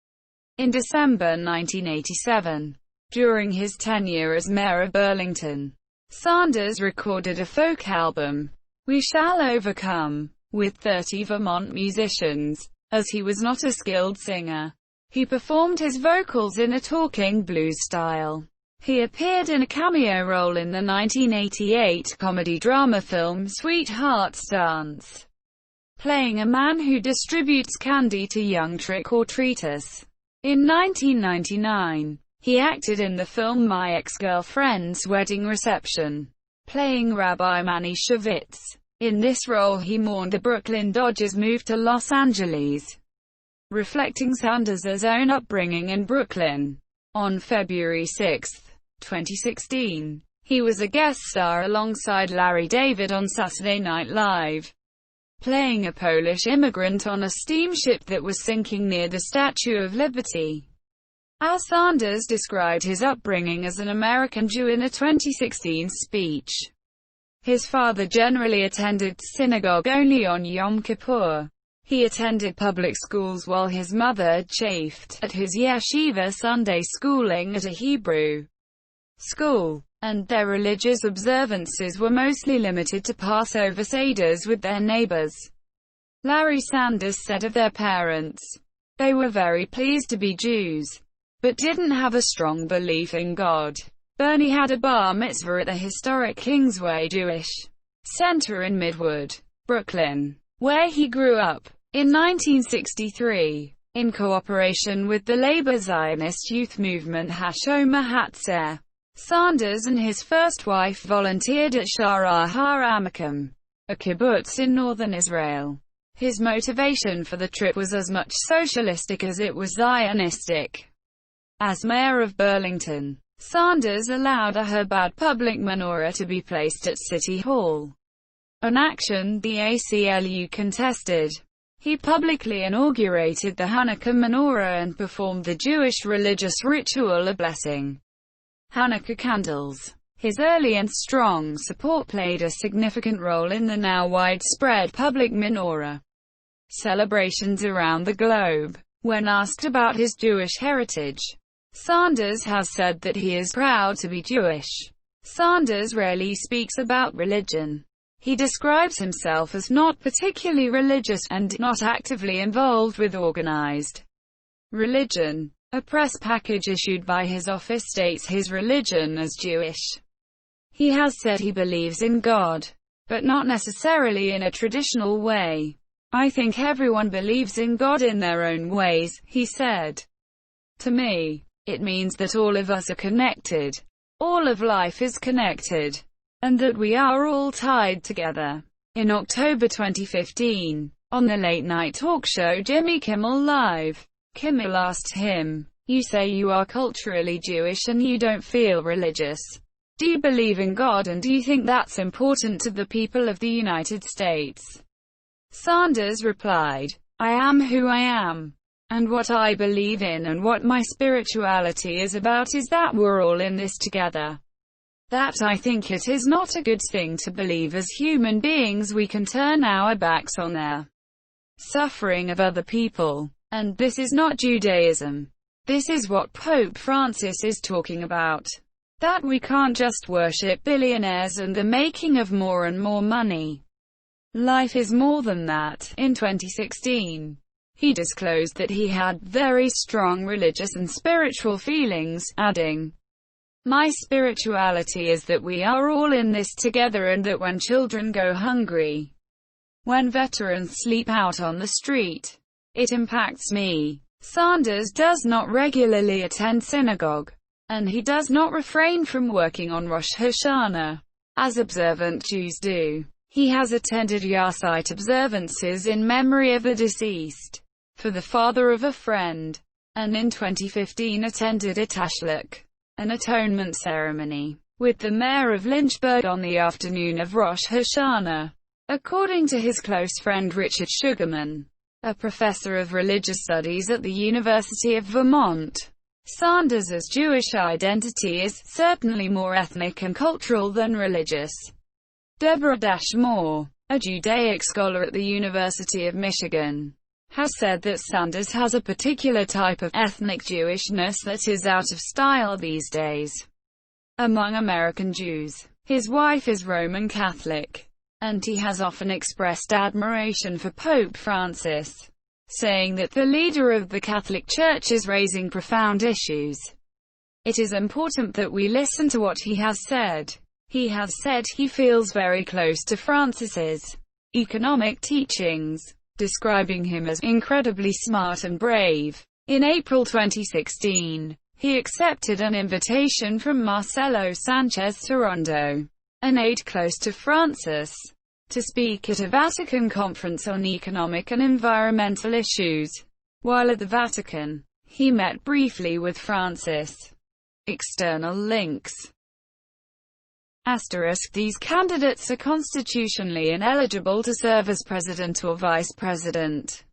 In December 1987, during his tenure as mayor of Burlington, Sanders recorded a folk album, We Shall Overcome, with 30 Vermont musicians. As he was not a skilled singer, he performed his vocals in a talking blues style. He appeared in a cameo role in the 1988 comedy-drama film Sweetheart's Dance, playing a man who distributes candy to young trick-or-treaters. In 1999, he acted in the film My Ex-Girlfriend's Wedding Reception, playing Rabbi Manny Shavitz. In this role he mourned the Brooklyn Dodgers' move to Los Angeles, reflecting Sanders' own upbringing in Brooklyn. On February 6, 2016, he was a guest star alongside Larry David on Saturday Night Live, playing a Polish immigrant on a steamship that was sinking near the Statue of Liberty. As Sanders described his upbringing as an American Jew in a 2016 speech, his father generally attended synagogue only on Yom Kippur. He attended public schools while his mother chafed at his yeshiva Sunday schooling at a Hebrew school, and their religious observances were mostly limited to Passover Seders with their neighbors. Larry Sanders said of their parents, "They were very pleased to be Jews, but didn't have a strong belief in God." Bernie had a bar mitzvah at the historic Kingsway Jewish Center in Midwood, Brooklyn, where he grew up. In 1963, in cooperation with the labor Zionist youth movement Hashomer Hatzair, Sanders and his first wife volunteered at Sha'ar HaAmakim, a kibbutz in northern Israel. His motivation for the trip was as much socialistic as it was Zionistic. As mayor of Burlington, Sanders allowed a Chabad public menorah to be placed at City Hall, an action the ACLU contested. He publicly inaugurated the Hanukkah menorah and performed the Jewish religious ritual of blessing Hanukkah candles. His early and strong support played a significant role in the now widespread public menorah celebrations around the globe. When asked about his Jewish heritage, Sanders has said that he is proud to be Jewish. Sanders rarely speaks about religion. He describes himself as not particularly religious, and not actively involved with organized religion. A press package issued by his office states his religion as Jewish. He has said he believes in God, but not necessarily in a traditional way. "I think everyone believes in God in their own ways," he said. "To me, it means that all of us are connected. All of life is connected, and that we are all tied together." In October 2015, on the late-night talk show Jimmy Kimmel Live, Kimmel asked him, "You say you are culturally Jewish and you don't feel religious. Do you believe in God, and do you think that's important to the people of the United States?" Sanders replied, "I am who I am. And what I believe in and what my spirituality is about is that we're all in this together. That I think it is not a good thing to believe as human beings we can turn our backs on their suffering of other people. And this is not Judaism. This is what Pope Francis is talking about. That we can't just worship billionaires and the making of more and more money. Life is more than that." In 2016, He disclosed that he had very strong religious and spiritual feelings, adding, "My spirituality is that we are all in this together and that when children go hungry, when veterans sleep out on the street, it impacts me." Sanders does not regularly attend synagogue, and he does not refrain from working on Rosh Hashanah, as observant Jews do. He has attended Yahrzeit observances in memory of the deceased, for the father of a friend, and in 2015 attended a Tashlich, an atonement ceremony, with the mayor of Lynchburg on the afternoon of Rosh Hashanah. According to his close friend Richard Sugarman, a professor of religious studies at the University of Vermont, Sanders's Jewish identity is certainly more ethnic and cultural than religious. Deborah Moore, a Judaic scholar at the University of Michigan, has said that Sanders has a particular type of ethnic Jewishness that is out of style these days among American Jews. His wife is Roman Catholic, and he has often expressed admiration for Pope Francis, saying that the leader of the Catholic Church is raising profound issues. It is important that we listen to what he has said. He has said he feels very close to Francis's economic teachings, describing him as incredibly smart and brave. In April 2016, he accepted an invitation from Marcelo Sanchez Sorondo, an aide close to Francis, to speak at a Vatican conference on economic and environmental issues. While at the Vatican, he met briefly with Francis. External links. These candidates are constitutionally ineligible to serve as president or vice president.